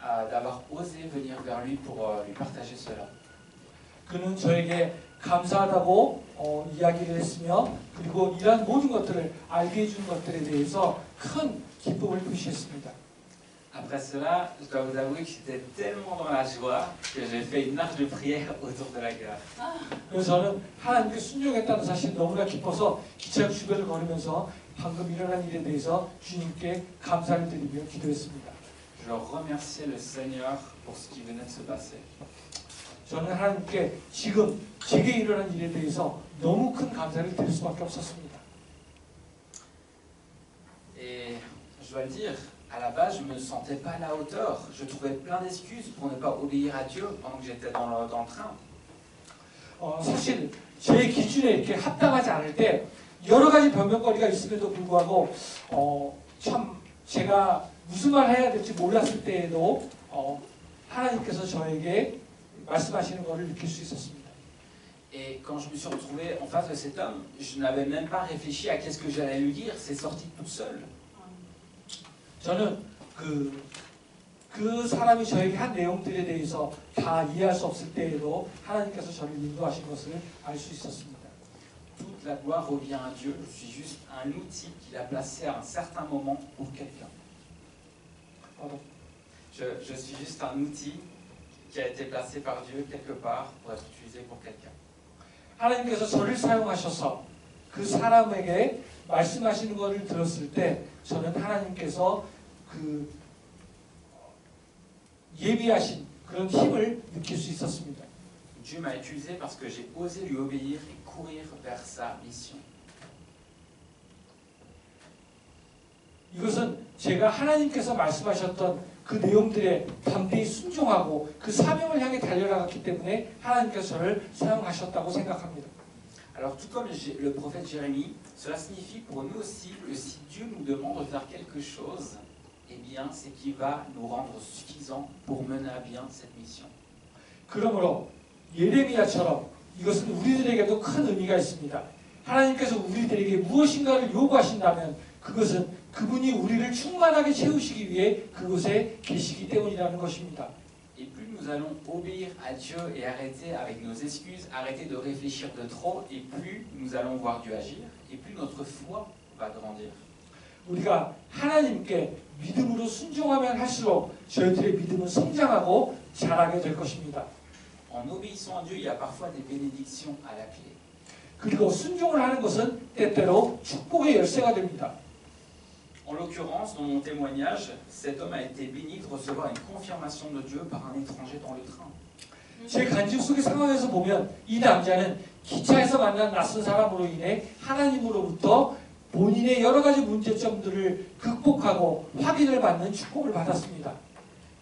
d'avoir osé venir vers lui pour lui partager cela. 그는 저에게 감사하다고 이야기를 했으며 그리고 이러한 모든 것들을 알게 해준 것들에 대해서 큰 기쁨을 표시했습니다. Après cela, je dois vous avouer que j'étais tellement dans la joie que j'ai fait une marche de prière autour de la gare. 그래서 저는 하나님께 순종했다는 사실이 너무나 기뻐서 기차 주변을 걸으면서 방금 일어난 일에 대해서 주님께 감사를 드리며 기도했습니다. Je remerciais le Seigneur pour ce qui venait de se passer. 저는 하나님께 지금 제게 일어난 일에 대해서 너무 큰 감사를 드릴 수밖에 없었습니다. Et je dois le dire, à la base, je ne me sentais pas à la hauteur. Je trouvais plein d'excuses pour ne pas obéir à Dieu pendant que j'étais dans le train. 사실 제 기준에 이렇게 합당하지 않을 때 여러 가지 변명거리가 있음에도 불구하고 참 제가 무슨 말 해야 될지 몰랐을 때에도 하나님께서 저에게 말씀하시는 것을 느낄 수 있었습니다. Et quand je me suis retrouvé en face de cet homme, je n'avais même pas réfléchi à qu'est-ce que j'allais lui dire. C'est sorti tout seul. 저는 그 사람이 저에게 한 내용들에 대해서 다 이해할 수 없을 때에도 하나님께서 저를 인도하신 것을 알 수 있었습니다. Toute la gloire revient à Dieu. Je suis juste un outil qu'il a placé à un certain moment pour quelqu'un. Je suis juste un outil qui a été placé par Dieu quelque part pour être utilisé pour quelqu'un. 하나님께서 저를 사용하셔서 그 사람에게 말씀하시는 것을 들었을 때 저는 하나님께서 그 예비하신 그런 힘을 느낄 수 있었습니다. Dieu m'a utilisé parce que j'ai osé lui obéir et courir vers sa mission. 이것은 제가 하나님께서 말씀하셨던 그 내용들에 담대히 순종하고 그 사명을 향해 달려나갔기 때문에 하나님께서 저를 사용하셨다고 생각합니다. Alors tout comme le prophète Jérémie, cela signifie pour nous aussi que si Dieu nous demande de faire quelque chose, eh bien, c'est qui va nous rendre suffisants pour mener à bien cette mission. 그러므로 예레미야처럼 이것은 우리들에게도 큰 의미가 있습니다. 하나님께서 우리들에게 무엇인가를 요구하신다면 그것은 그분이 우리를 충만하게 채우시기 위해 그곳에 계시기 때문이라는 것입니다. Et plus nous allons obéir à Dieu et arrêter avec nos excuses, arrêter de réfléchir de trop, et plus nous allons voir Dieu agir, et plus notre foi va grandir. 우리가 하나님께 믿음으로 순종하면 할수록 저희들의 믿음은 성장하고 자라게 될 것입니다. En obéissant à Dieu, il y a parfois des bénédictions à la clé. 그리고 순종을 하는 것은 때때로 축복의 열쇠가 됩니다. En l'occurrence, dans mon témoignage, cet homme a été béni de recevoir une confirmation de Dieu par un étranger dans le train. 제 간증 속의 상황에서 보면 이 남자는 기차에서 만난 낯선 사람으로 인해 하나님으로부터 본인의 여러 가지 문제점들을 극복하고 확인을 받는 축복을 받았습니다.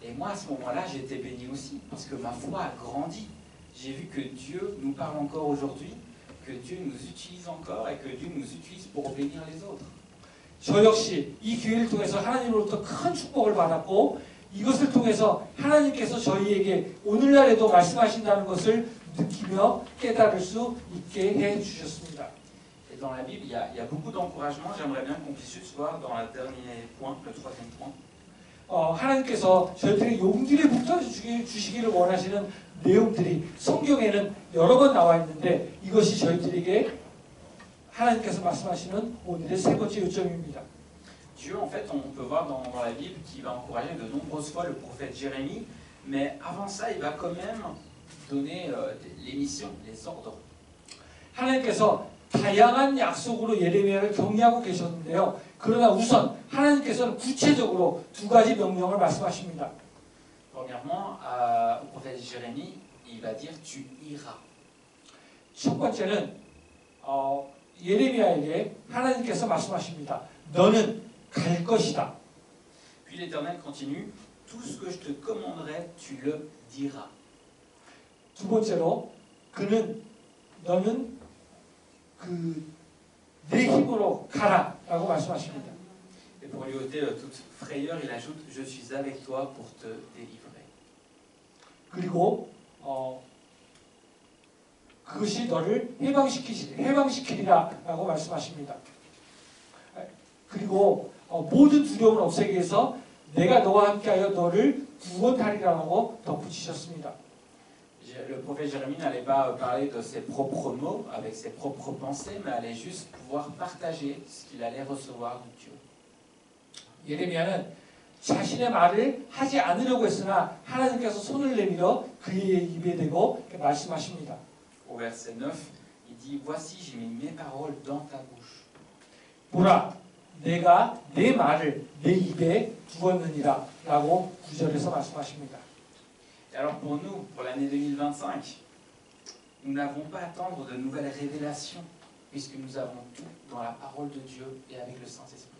Et moi, à ce moment-là, j'ai été béni aussi, parce que ma foi a grandi. J'ai vu que Dieu nous parle encore aujourd'hui, que Dieu nous utilise encore et que Dieu nous utilise pour bénir les autres. 저 역시 이 기회를 통해서 하나님으로부터 큰 축복을 받았고 이것을 통해서 하나님께서 저희에게 오늘날에도 말씀하신다는 것을 느끼며 깨달을 수 있게 해 주셨습니다. Et dans la Bible, il y a beaucoup d'encouragement. J'aimerais bien qu'on puisse juste voir dans le dernier point, le troisième point. 하나님께서 저희들에게 용기를 북돋주시기를 원하시는 내용들이 성경에는 여러 번 나와 있는데 이것이 저희들에게 하나님께서 말씀하시는 오늘의 세 번째 요점입니다. Dieu, en fait, on peut voir dans la Bible qu'il va encourager de nombreuses fois le prophète Jérémie, mais avant ça, il va quand même donner les missions, les ordres. 하나님께서 다양한 약속으로 예레미야를 격려하고 계셨는데요. 그러나 우선 하나님께서는 구체적으로 두 가지 명령을 말씀하십니다. Premièrement, au prophète Jérémie, il va dire tu iras. 첫 번째는 예레미야에게 하나님께서 말씀하십니다. 너는 갈 것이다. Puis l'Éternel continue, tout ce que je te commanderai, tu le diras. 두 번째로 너는 내 힘으로 가라라고 말씀하십니다. Et pour lui ôter toute frayeur, il ajoute je suis avec toi pour te délivrer. 그리고 그것이 너를 해방시키리라라고 말씀하십니다. 그리고 모든 두려움을 없애기 위해서 내가 너와 함께하여 너를 구원하리라고 덧붙이셨습니다. Le prophète Jérémie n'allait pas parler de ses propres mots, avec ses propres pensées, mais allait juste pouvoir partager ce qu'il allait recevoir de Dieu. 예레미야는 자신의 말을 하지 않으려고 했으나 하나님께서 손을 내밀어 그의 입에 대고 말씀하십니다. Au verset 9, il dit voici j'ai mis mes paroles dans ta bouche. 보라, 내가 내 말을 내 입에 두었느니라라고 9절에서 말씀하십니다. Et alors pour nous, pour l'année 2025, nous n'avons pas à attendre de nouvelles révélations, puisque nous avons tout dans la parole de Dieu et avec le Saint-Esprit.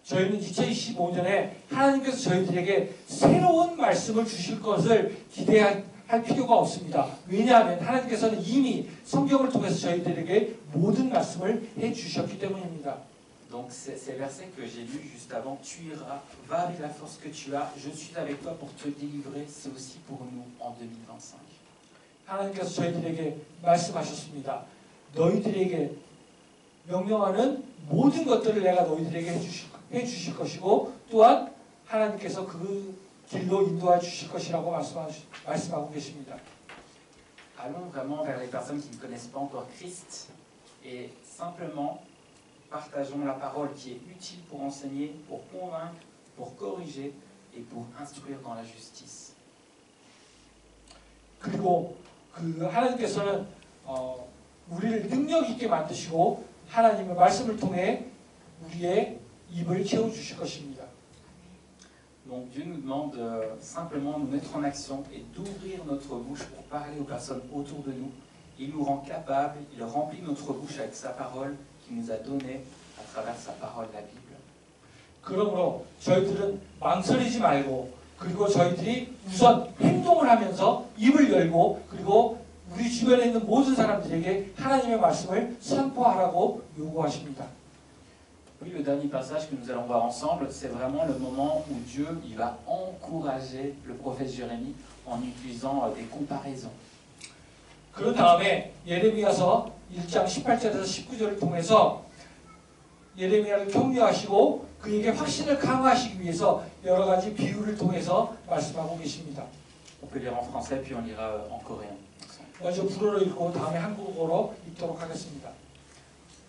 저희는 2025년에 하나님께서 저희들에게 새로운 말씀을 주실 것을 기대할 필요가 없습니다. 왜냐하면 하나님께서는 이미 성경을 통해서 저희들에게 모든 말씀을 해주셨기 때문입니다. Donc ces versets que j'ai lus juste avant, tu iras, va avec la force que tu as, je suis avec toi pour te délivrer, c'est aussi pour nous en 2025. 하나님께서 저희들에게 말씀하셨습니다. 너희들에게 명령하는 모든 것들을 내가 너희들에게 해주실 것이고 또한 하나님께서 그 길로 인도해 주실 것이라고 말씀하고 계십니다. Allons vraiment vers les personnes qui ne connaissent pas encore Christ et simplement partageons la parole qui est utile pour enseigner, pour convaincre, pour corriger et pour instruire dans la justice. 그리고 하나님께서는 우리를 능력 있게 만드시고 하나님의 말씀을 통해 우리의 입을 채워 주실 것입니다. Donc Dieu nous demande simplement de nous mettre en action et d'ouvrir notre bouche pour parler aux personnes autour de nous. Il nous rend capables, il remplit notre bouche avec sa parole qu'il nous a donnée à travers sa parole, la Bible. 그러므로 저희들은 망설이지 말고 그리고 저희들이 우선 행동을 하면서 입을 열고 그리고 우리 주변에 있는 모든 사람들에게 하나님의 말씀을 선포하라고 요구하십니다. Oui, le dernier passage que nous allons voir ensemble, c'est vraiment le moment où Dieu il va encourager le prophète Jérémie en utilisant des comparaisons. 그런 다음에 예레미야서 1장 18절에서 19절을 통해서 예레미야를 격려하시고 그에게 확신을 강화하시기 위해서 여러 가지 비유를 통해서 말씀하고 계십니다. On peut lire en français puis on lira en coréen. 먼저 불어로 읽고 다음에 한국어로 읽도록 하겠습니다.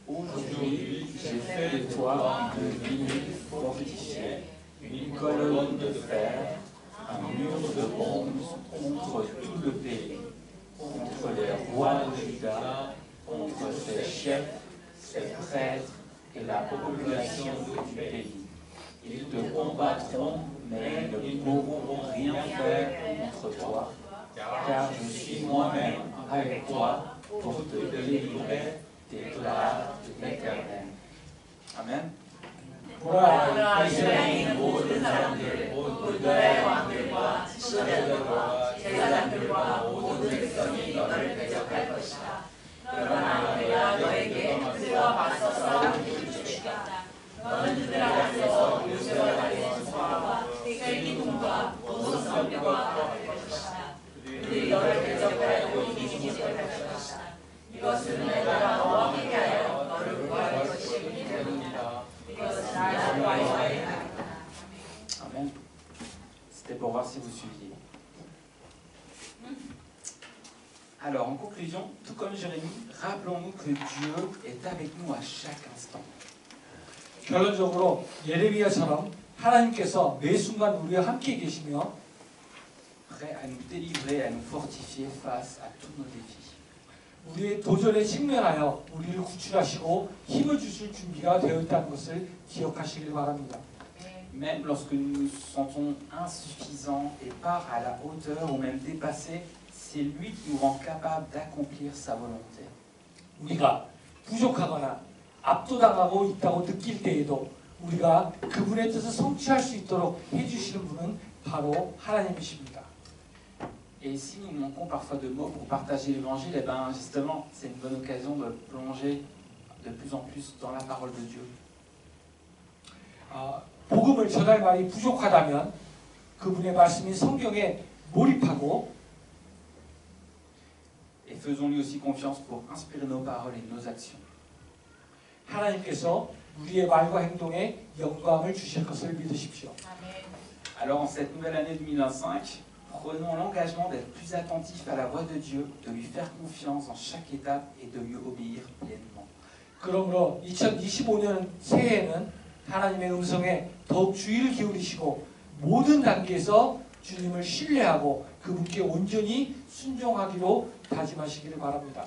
Aujourd'hui, j'ai fait de toi une ville fortifiée, une colonne de fer, un mur de bronze contre tout le pays, contre les rois de Juda, contre ses chefs, ses prêtres et la population du pays. Ils te combattront, mais ne pourront rien faire contre toi, car je suis moi-même avec toi pour te délivrer, déclare l'Éternel. Amen. 보라, 이스라엘의 모든 사람들, 불가의 왕들과 지도자들과 제사장들과 모든 백성이 너를 대적할 것이다. 그러나 내가 너에게 그들과 맞서서 싸움을 주겠다. 너는 그들 앞에서 요새와 달린 소와 떼기 군과 모든 성벽과 할 것이다. 그들이 너를 대적하여 이기지 못할 것이다. 이것은 내가 너와 함께하여 너를 구할 것이기 때문이다. 이것은 나와의 말이다. Amen. C'était pour voir si vous suiviez. Alors, en conclusion, tout comme Jérémie, rappelons-nous que Dieu est avec nous à chaque instant. 결론적으로 예레미야처럼 하나님께서 매 순간 우리와 함께 계시며 Prêt à nous délivrer, à nous fortifier face à tous nos défis. 우리의 도전에 직면하여 우리를 구출하시고 힘을 주실 준비가 되어 있다는 것을 기억하시길 바랍니다. Même lorsque nous nous sentons insuffisants et pas à la hauteur ou même dépassés, c'est lui qui nous rend capables d'accomplir sa volonté. 우리가 부족하거나 압도당하고 있다고 느낄 때에도 우리가 그분의 뜻을 성취할 수 있도록 해주시는 분은 바로 하나님이십니다. Et si nous manquons parfois de mots pour partager l'évangile, eh ben justement, c'est une bonne occasion de plonger de plus en plus dans la parole de Dieu. 복음을 전할 말이 부족하다면 그분의 말씀인 성경에 몰입하고 Et faisons-lui aussi confiance pour inspirer nos paroles et nos actions. 하나님께서 우리의 말과 행동에 영감을 주실 것을 믿으십시오. Alors en cette nouvelle année 2025, prenons l'engagement d'être plus attentifs à la voix de Dieu, de lui faire confiance dans chaque étape et de lui obéir pleinement. 그러므로 2025년 새해에는 하나님의 음성에 더욱 주의를 기울이시고 모든 단계에서 주님을 신뢰하고 그분께 온전히 순종하기로 다짐하시기를 바랍니다.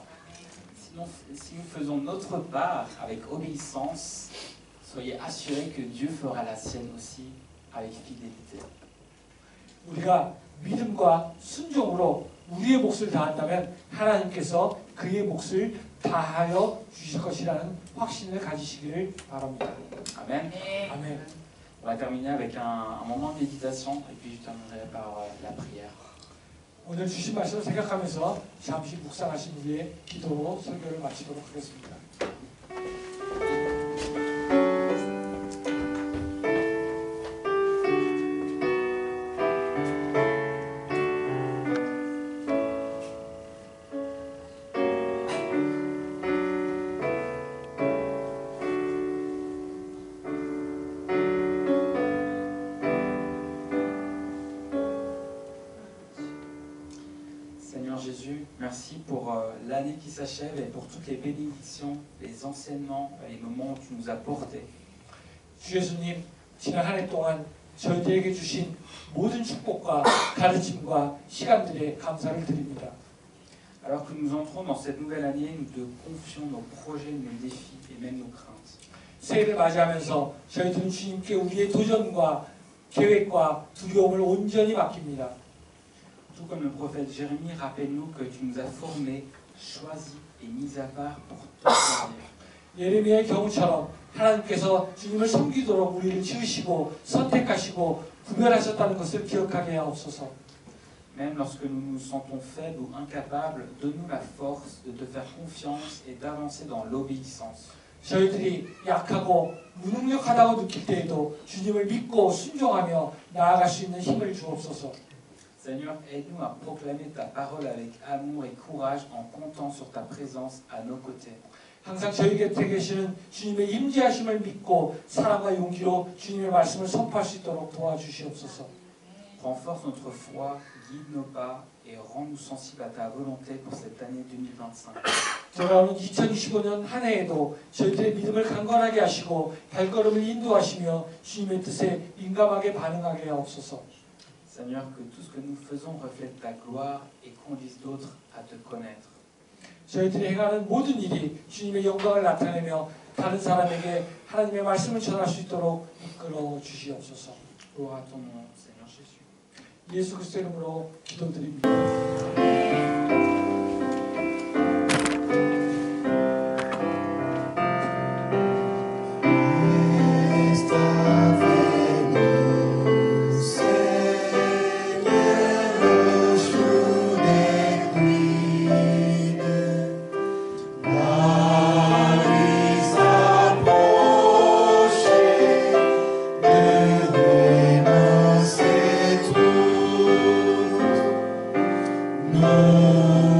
Si nous faisons notre part avec obéissance, soyez assurés que Dieu fera la sienne aussi avec fidélité. 우리가 믿음과 순종으로 우리의 몫을 다한다면 하나님께서 그의 몫을 다하여 주실 것이라는 확신을 가지시기를 바랍니다. Amen. 아멘. On va terminer avec un moment de méditation et puis je terminerai par la prière. 오늘 주신 말씀을 생각하면서 잠시 묵상하신 후에 기도로 설교를 마치도록 하겠습니다. Seigneur Jésus, merci pour l'année qui s'achève et pour toutes les bénédictions, les enseignements, les moments où tu nous as portés. 주 예수님, 지난 한 해 동안 저희들에게 주신 모든 축복과 가르침과 시간들에 감사를 드립니다. Alors que nous entrons dans cette nouvelle année, nous te confions nos projets, nos défis et même nos craintes. 새해를 맞이하면서 저희들은 주님께 우리의 도전과 계획과 두려움을 온전히 맡깁니다. Tout comme le prophète Jérémie, rappelle-nous que tu nous as formés, choisis et mis à part pour te servir. 예레미야의 경우처럼 하나님께서 주님을 섬기도록 우리를 지으시고 선택하시고 구별하셨다는 것을 기억하게 하옵소서. Même lorsque nous nous sentons faibles ou incapables, donne-nous la force de te faire confiance et d'avancer dans l'obéissance. 저희들이 약하고 무능력하다고 느낄 때에도 주님을 믿고 순종하며 나아갈 수 있는 힘을 주옵소서. Seigneur, aide-nous à proclamer ta parole avec amour et courage en comptant sur ta présence à nos côtés. 항상 저희 곁에 계시는 주님의 임재하심을 믿고 사랑과 용기로 주님의 말씀을 선포할 수 있도록 도와주시옵소서. Renforce notre foi, guide nos pas et rends-nous sensibles à ta volonté pour cette année 2025. 돌아오는 2025년 한 해에도 저희들의 믿음을 강건하게 하시고 발걸음을 인도하시며 주님의 뜻에 민감하게 반응하게 하옵소서. Seigneur, que tout ce que nous faisons reflète ta gloire et conduise d'autres à te connaître. 저희들이 행하는 모든 일이 주님의 영광을 나타내며 다른 사람에게 하나님의 말씀을 전할 수 있도록 이끌어 주시옵소서. Gloire à ton nom, Seigneur Jésus. 예수 그리스도 이름으로 기도드립니다. No.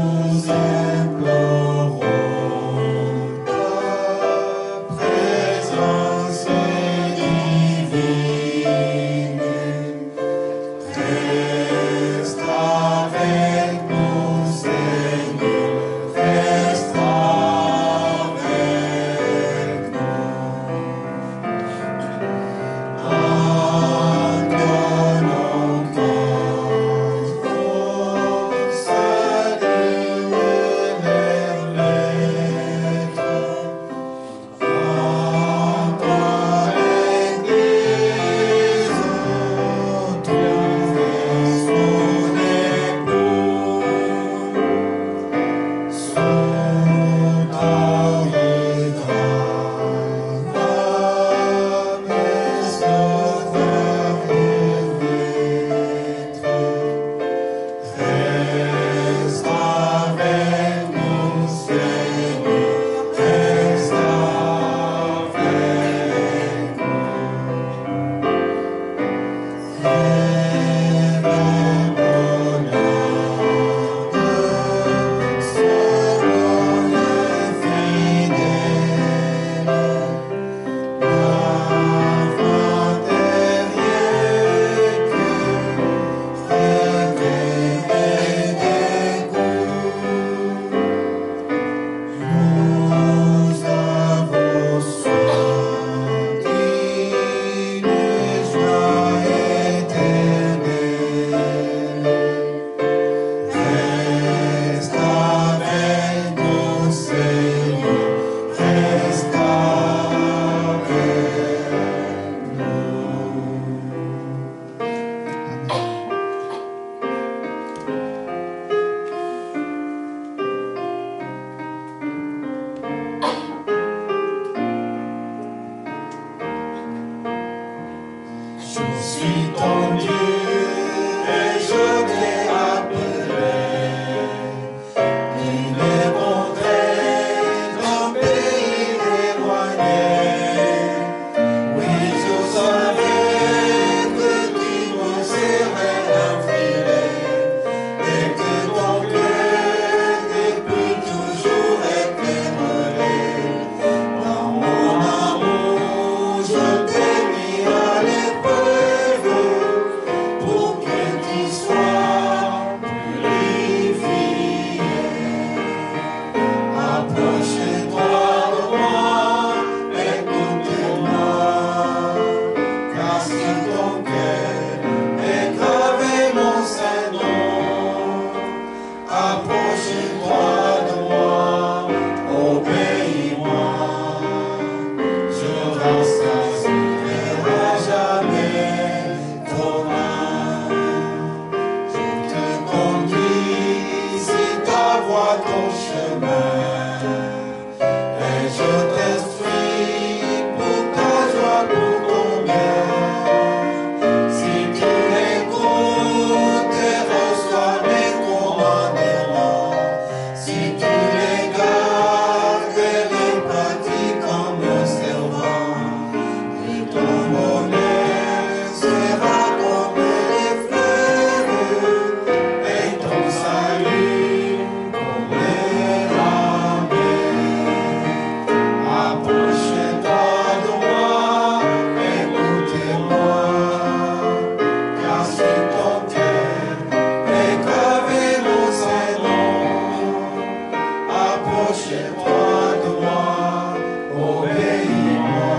approche-toi de moi, obéis-moi,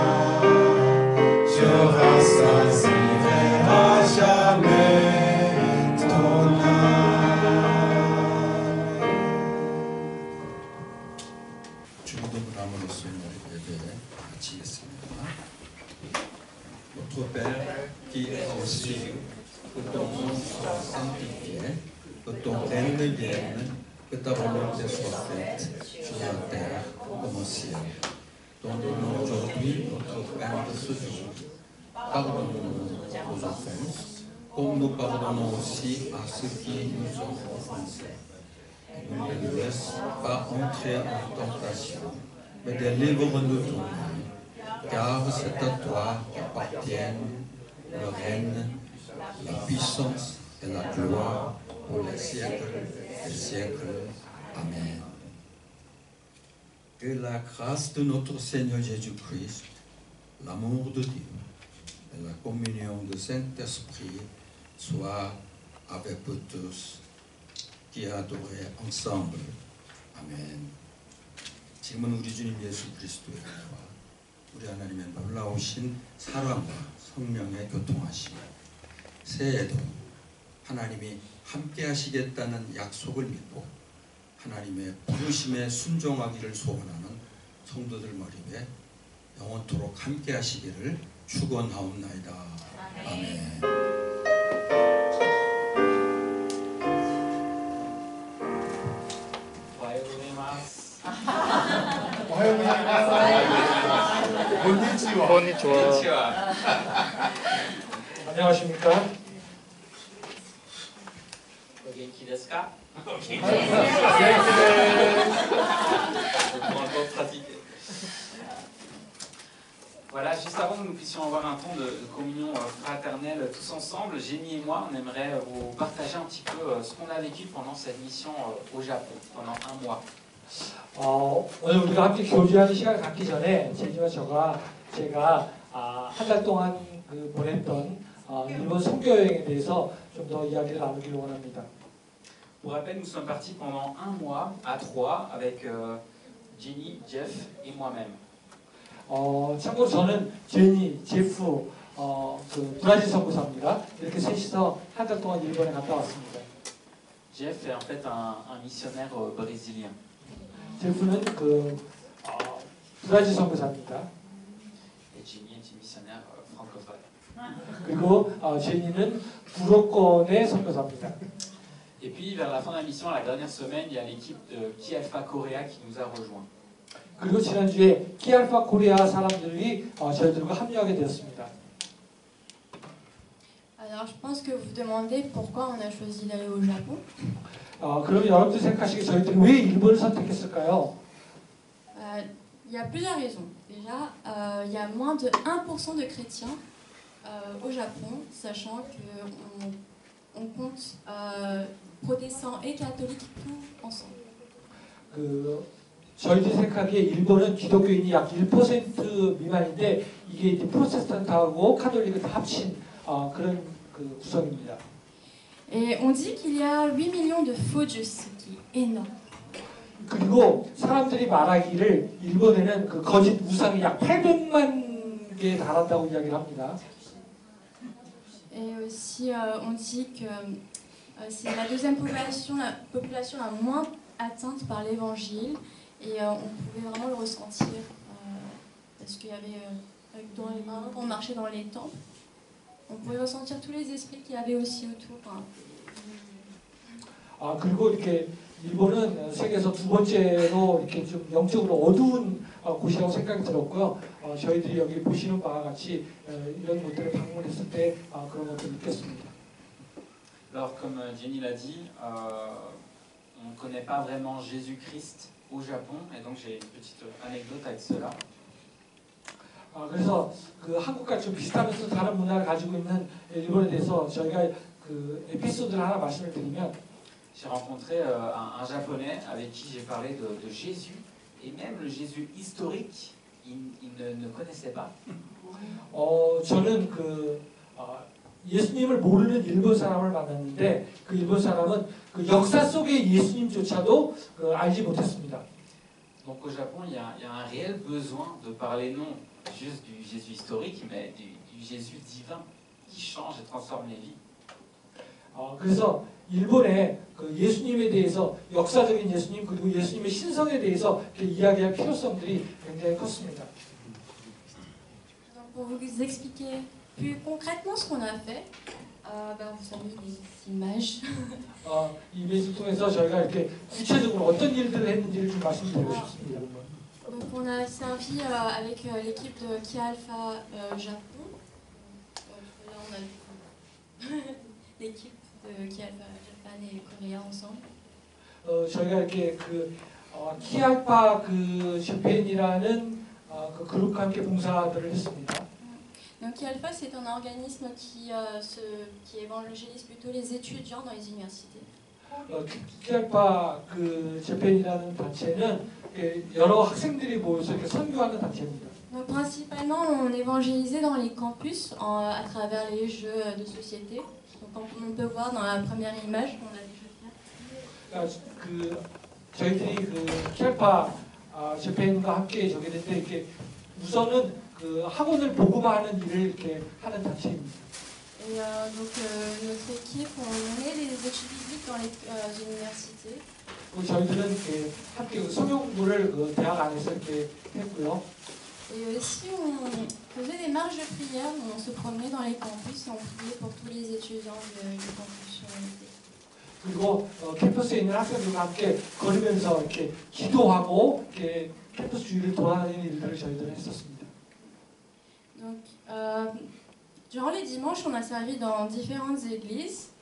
je rassasierai à jamais ton âme. 주기도문함으로써 우리 예배 마치겠습니다. Notre Père qui es aux cieux, que ton nom soit sanctifié, que ton règne vienne, que ta volonté soit faite sur la terre comme au ciel. Donne-nous aujourd'hui notre pain de ce jour. Pardonne-nous nos offenses, comme nous pardonnons aussi à ceux qui nous ont offensés. Et ne nous laisse pas entrer en tentation, mais délivre-nous du mal, car c'est à toi qu'appartiennent le règne, la puissance et la gloire pour les siècles des siècles. Amen. Que la grâce de notre Seigneur Jésus-Christ, l'amour de Dieu et la communion du Saint-Esprit soient avec vous tous qui adorez ensemble. 아멘. 지금은 우리 주님 예수 그리스도의 은혜와 우리 하나님의 놀라우신 사랑과 성령의 교통하심, 새해에도 하나님이 함께 하시겠다는 약속을 믿고 하나님의 부르심에 순종하기를 소원하는 성도들 머리에 영원토록 함께 하시기를 축원하옵나이다. 아멘. konnichiwa. 안녕하십니까? Genki desu ka? Voilà, juste avant que nous puissions avoir un temps de communion fraternelle tous ensemble, Jenny et moi, on aimerait vous partager un petit peu ce qu'on a vécu pendant cette mission au Japon, pendant un mois. 오늘 우리가 함께 교제하는 시간을 갖기 전에 제니와 제가 한 달 동안 보냈던 일본 선교 여행에 대해서 좀 더 이야기를 나누기를 원합니다. Pour rappel, nous sommes partis pendant un mois à trois avec Jenny, Jeff et moi-même. 참고로 저는 제니, 제프, 브라질 선교사입니다. 이렇게 셋이서 한 달 동안 일본에 갔다 왔습니다. Jeff est en fait un missionnaire brésilien. 제프는 브라질 선교사입니다. Et Jenny est une missionnaire francophone. 그리고 제니는 불어권의 선교사입니다. Et puis vers la fin de la mission, la dernière semaine, il y a l'équipe de Ki Alpha Korea qui nous a rejoints. 그리고 지난주에 키알파 코리아 사람들이 저희들과 합류하게 되었습니다. Alors je pense que vous demandez pourquoi on a choisi d'aller au Japon. 그럼 여러분들 생각하시기에 저희들이 왜 일본을 선택했을까요? Il y a plusieurs raisons. Déjà, il y a moins de 1% de chrétiens au Japon, sachant qu'on compte protestants et catholiques tout ensemble. 저희들이 생각하기에 일본은 기독교인이 약 1% 미만인데 이게 이제 프로테스탄트하고 카톨릭을 다 합친 그런 구성입니다. Et on dit qu'il y a 8 millions de faux dieux, ce qui est énorme. 그리고 사람들이 말하기를 일본에는 거짓 우상이 약 800만 개에 달한다고 이야기를 합니다. Et aussi, on dit que c'est la deuxième population la moins atteinte par l'évangile. Et on pouvait vraiment le ressentir parce qu'il y avait, quand on marchait dans les temples, on pouvait ressentir tous les esprits qu'il y avait aussi autour. 그리고 이렇게 일본은 세계에서 두 번째로 이렇게 좀 영적으로 어두운 곳이라고 생각이 들었고요. 저희들이 여기 보시는 바와 같이 이런 곳들을 방문했을 때 그런 것들을 느꼈습니다. Alors comme Jenny l'a dit, on ne connaît pas vraiment Jésus-Christ au Japon, et donc j'ai une petite anecdote avec cela. 그래서 한국과 좀 비슷하면서 다른 문화를 가지고 있는 일본에 대해서 저희가 에피소드를 하나 말씀을 드리면, j'ai rencontré un japonais avec qui j'ai parlé de Jésus, et même le Jésus historique, il ne connaissait pas. 저는 예수님을 모르는 일본 사람을 만났는데 그 일본 사람은 그 역사 속의 예수님조차도 알지 못했습니다. Et aussi, on dit que le Jésus historique, il ne connaissait pas. Et Donc au Japon, il y a un réel besoin de parler non juste du Jésus historique, mais du Jésus divin qui change et transforme les vies. 그래서 일본에 그 예수님에 대해서 역사적인 예수님 그리고 예수님의 신성에 대해서 이야기할 필요성들이 굉장히 컸습니다. Donc, pour vous expliquer plus concrètement ce qu'on a fait, vous avez des images. 이 이미지 통해서 저희가 이렇게 구체적으로 어떤 일들을 했는지를 좀 말씀드리고 싶습니다. Donc on a servi avec l'équipe de Kia Alpha Japon. Là on a l'équipe de Kia Alpha Japan et Korea ensemble. 저희가 이렇게 키알파 재팬이라는 그 그룹과 함께 봉사들을 했습니다. Donc Kia Alpha c'est un organisme qui évangélise plutôt les étudiants dans les universités. 키알파 재팬이라는 단체는 여러 학생들이 모여서 이렇게 선교하는 단체입니다. Donc principalement on évangélisait dans les campus à travers les jeux de société. Donc comme on peut voir dans la première image qu'on a déjà fait. 저희들이 키알파 재팬과 함께 저게 됐는데 이렇게 우선은 학원을 복음화하는 일을 이렇게 하는 단체입니다. Et donc notre équipe on menait les études bibliques dans les universités. 저희들은 이렇게 함께 성경 공부를 대학 안에서 이렇게 했고요. Et aussi on faisait des marches de prière, on se promenait dans les campus et on priait pour tous les étudiants du campus. 그리고 캠퍼스에 있는 학생들과 함께 걸으면서 이렇게 기도하고 이렇게 캠퍼스 주위를 돌아다니는 일들을 저희들은 했었습니다. Donc durant les dimanches, on a servi dans différentes églises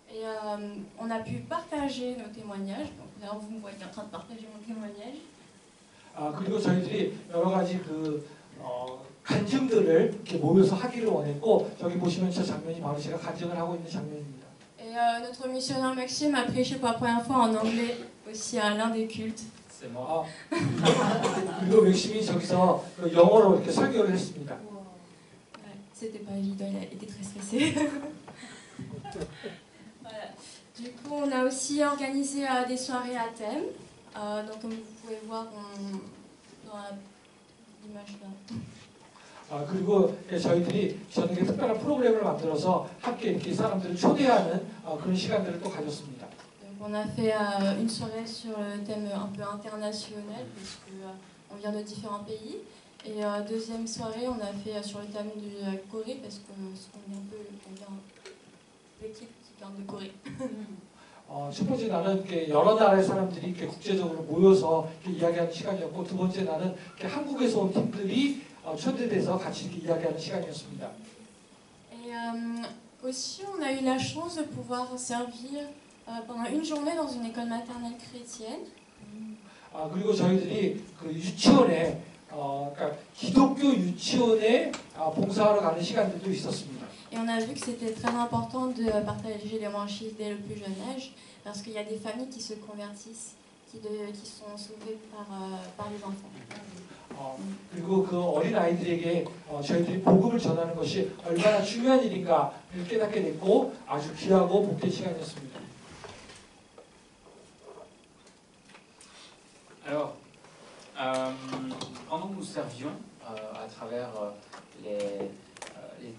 et on a pu partager nos témoignages. Donc là, vous me voyez en train de partager mon témoignage. 그리고 저희들이 여러 가지 간증들을 이렇게 모여서 하기를 원했고 저기 보시면 저 장면이 바로 제가 간증을 하고 있는 장면입니다. Et notre missionnaire Maxime a prêché pour la première fois en anglais aussi à l'un des cultes. C'est moi. 그리고 맥심이 저기서 영어로 이렇게 설교를 했습니다. Ouais, c'était pas évident, il a été très stressé. Voilà. Du coup, on a aussi organisé des soirées à thème. Donc, comme vous pouvez voir dans l'image là. 그리고 저희들이 저녁에 특별한 프로그램을 만들어서 함께 이렇게 사람들을 초대하는 그런 시간들을 또 가졌습니다. Donc, on a fait une soirée sur le thème un peu international, puisque on vient de différents pays. Et deuxième soirée, on a fait sur le thème de la Corée, parce qu'on vient l'équipe qui vient de Corée. 첫 번째 날은 이렇게 여러 나라의 사람들이 이렇게 국제적으로 모여서 이렇게 이야기하는 시간이었고 두 번째 날은 이렇게 한국에서 온 팀들이 초대돼서 같이 이렇게 이야기하는 시간이었습니다. Et aussi, on a eu la chance de pouvoir servir pendant une journée dans une école maternelle chrétienne. 그리고 저희들이 유치원에 그러니까 기독교 유치원에 봉사하러 가는 시간들도 있었습니다. Et on a vu que c'était très important de partager l'évangile dès le plus jeune âge, parce qu'il y a des familles qui se convertissent, qui sont sauvées par les enfants. 그리고 그 어린 아이들에게 저희들이 복음을 전하는 것이 얼마나 중요한 일인가를 깨닫게 됐고 아주 귀하고 복된 시간이었습니다. Alors, pendant que nous servions à travers les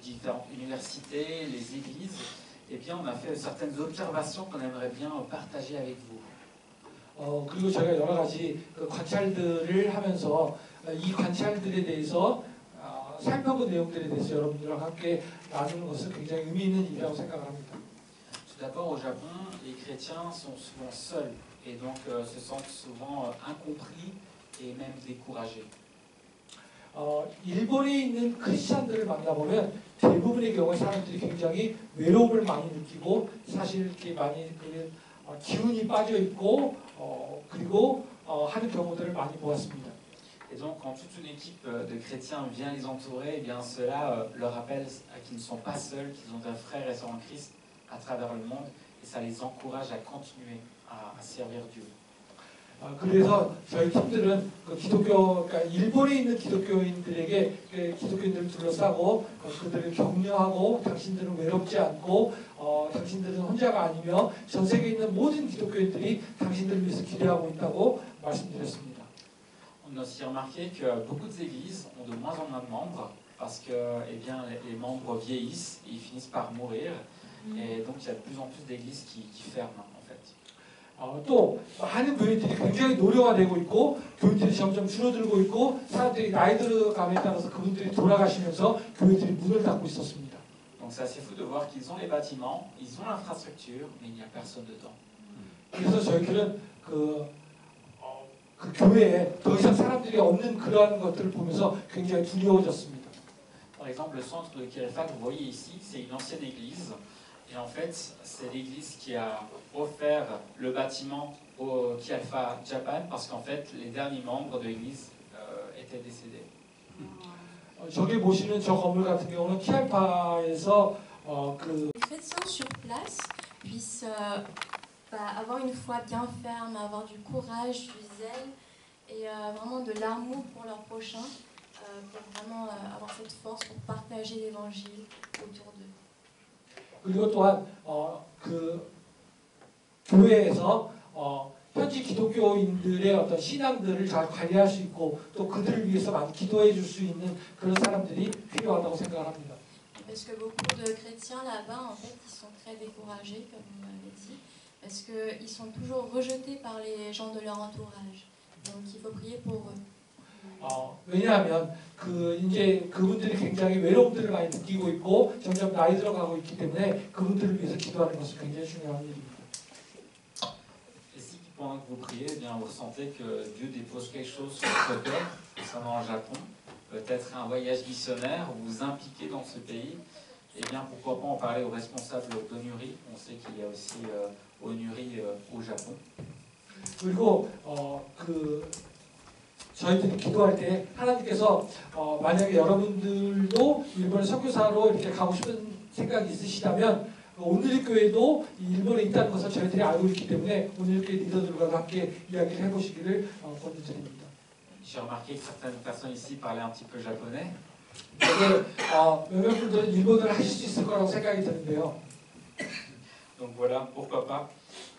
différentes universités, les églises, eh bien, on a fait certaines observations qu'on aimerait bien partager avec vous. 그리고 저희가 여러 가지 관찰들을 하면서 이 관찰들에 대해서 살펴본 내용들에 대해서 여러분들과 함께 나누는 것은 굉장히 의미 있는 일이라고 생각을 합니다. Tout d'abord, au Japon, les chrétiens sont souvent seuls et donc se sentent souvent incompris et même découragés. 일본에 있는 크리스찬들을 만나보면 대부분의 경우에 사람들이 굉장히 외로움을 많이 느끼고 사실 이렇게 많이 기운이 빠져 있고 그리고 하는 경우들을 많이 보았습니다. Et donc, quand toute une équipe de chrétiens vient les entourer, eh bien cela leur rappelle qu'ils ne sont pas seuls, qu'ils ont des frères et sœurs en Christ à travers le monde, et ça les encourage à continuer à servir Dieu. 그래서 저희 팀들은 그러니까 일본에 있는 기독교인들에게 기독교인들을 둘러싸고 그들을 격려하고 당신들은 외롭지 않고 당신들은 혼자가 아니며 전 세계에 있는 모든 기독교인들이 당신들을 위해서 기대하고 있다고 말씀드렸습니다. On a aussi remarqué que beaucoup d'églises ont de moins en moins de membres parce que eh bien, les membres vieillissent et ils finissent par mourir. Et donc il y a de plus en plus d'églises qui ferment en fait. 또 많은 교회들이 굉장히 노령화되고 있고 교회들이 점점 줄어들고 있고 사람들이 나이 들어감에 따라서 그분들이 돌아가시면서 교회들이 문을 닫고 있었습니다. Donc c'est assez fou de voir qu'ils ont les bâtiments, ils ont l'infrastructure, mais il n'y a personne dedans. 그래서 저희들은 그 교회에 더 이상 사람들이 없는 그러한 것들을 보면서 굉장히 두려워졌습니다. Par exemple, le centre de Kialfa que vous voyez ici, c'est une ancienne église. Et en fait, c'est l'église qui a offert le bâtiment au Kialfa Japan parce qu'en fait, les derniers membres de l'église étaient décédés. 저기 보시는 저 건물 같은 경우는 키알파에서 그 Les chrétiens sur place puissent avoir une foi bien ferme, avoir du courage, du zèle et vraiment de l'amour pour leur prochain, pour vraiment avoir cette force pour partager l'évangile autour d'eux. 그리고 또한 그 교회에서 현지 기독교인들의 어떤 신앙들을 잘 관리할 수 있고 또 그들을 위해서 많이 기도해 줄 수 있는 그런 사람들이 필요하다고 생각을 합니다. Parce que beaucoup de chrétiens là-bas, en fait, ils sont très découragés, comme vous m'avez dit, parce qu'ils sont toujours rejetés par les gens de leur entourage. Donc il faut prier pour eux. 왜냐하면 이제 그분들이 굉장히 외로움들을 많이 느끼고 있고 점점 나이 들어가고 있기 때문에 그분들을 위해서 기도하는 것은 굉장히 중요한 일입니다. Et si pendant que vous priez, eh bien, vous ressentez que Dieu dépose quelque chose sur votre cœur, concernant le Japon, peut-être un voyage missionnaire, vous vous impliquez dans ce pays, eh bien pourquoi pas en parler aux responsables d'Onuri. On sait qu'il y a aussi Onuri au Japon. 그리고 저희들이 기도할 때 하나님께서 만약에 여러분들도 일본의 선교사로 이렇게 가고 싶은 생각이 있으시다면 오늘의 교회도 일본에 있다는 것을 저희들이 알고 있기 때문에 오늘의 교회 리더들과 함께 이야기를 해보시기를 권유드립니다. J'ai remarqué que certaines personnes ici parlaient un petit peu japonais. 몇몇 분들은 일본어를 하실 수 있을 거라고 생각이 드는데요. Donc voilà, pourquoi pas.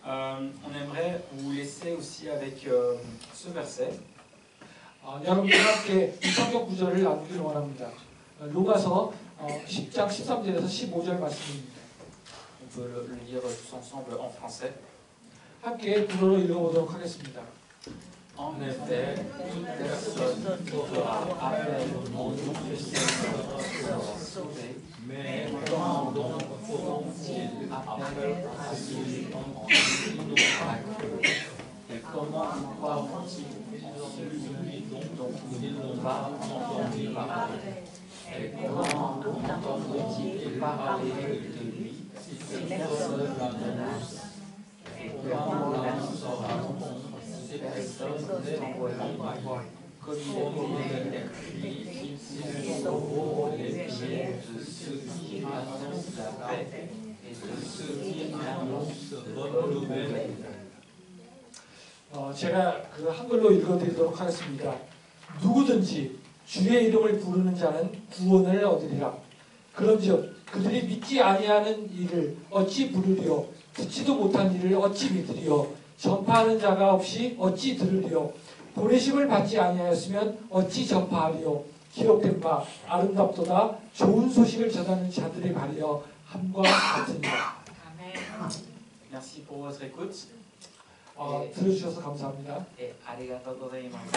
On aimerait vous laisser aussi avec ce verset. 여러분과 함께 이 성경 구절을 나누기를 원합니다. 로마서 10장 13절에서 15절 말씀입니다. On peut le lire tous ensemble en français. 함께 불어로 읽어보도록 하겠습니다. En effet, toute personne qui fera appel au nom du Seigneur sera sauvée. Mais comment donc feront-ils appel à celui en qui ils n'ont pas cru? Et comment croiront-ils en celui dont ils n'ont pas entendu parler? Et comment entendront-ils parler de lui si personne l'annonce? Et comment l'annonceront ces personnes envoyées? Comme il est écrit, ils sauront les pieds de ceux qui annoncent la paix et de ceux qui annoncent de bonnes nouvelles. 제가 그 한글로 읽어드리도록 하겠습니다. 누구든지 주의 이름을 부르는 자는 구원을 얻으리라. 그런즉 그들이 믿지 아니하는 일을 어찌 부르리요? 듣지도 못한 일을 어찌 믿으리요? 전파하는 자가 없이 어찌 들으리요? 보내심을 받지 아니하였으면 어찌 전파하리요? 기록된 바 아름답도다 좋은 소식을 전하는 자들의 발이여 함과 같으니라. Merci pour votre écoute. 들어주셔서 감사합니다. Et arigatou gozaimasu.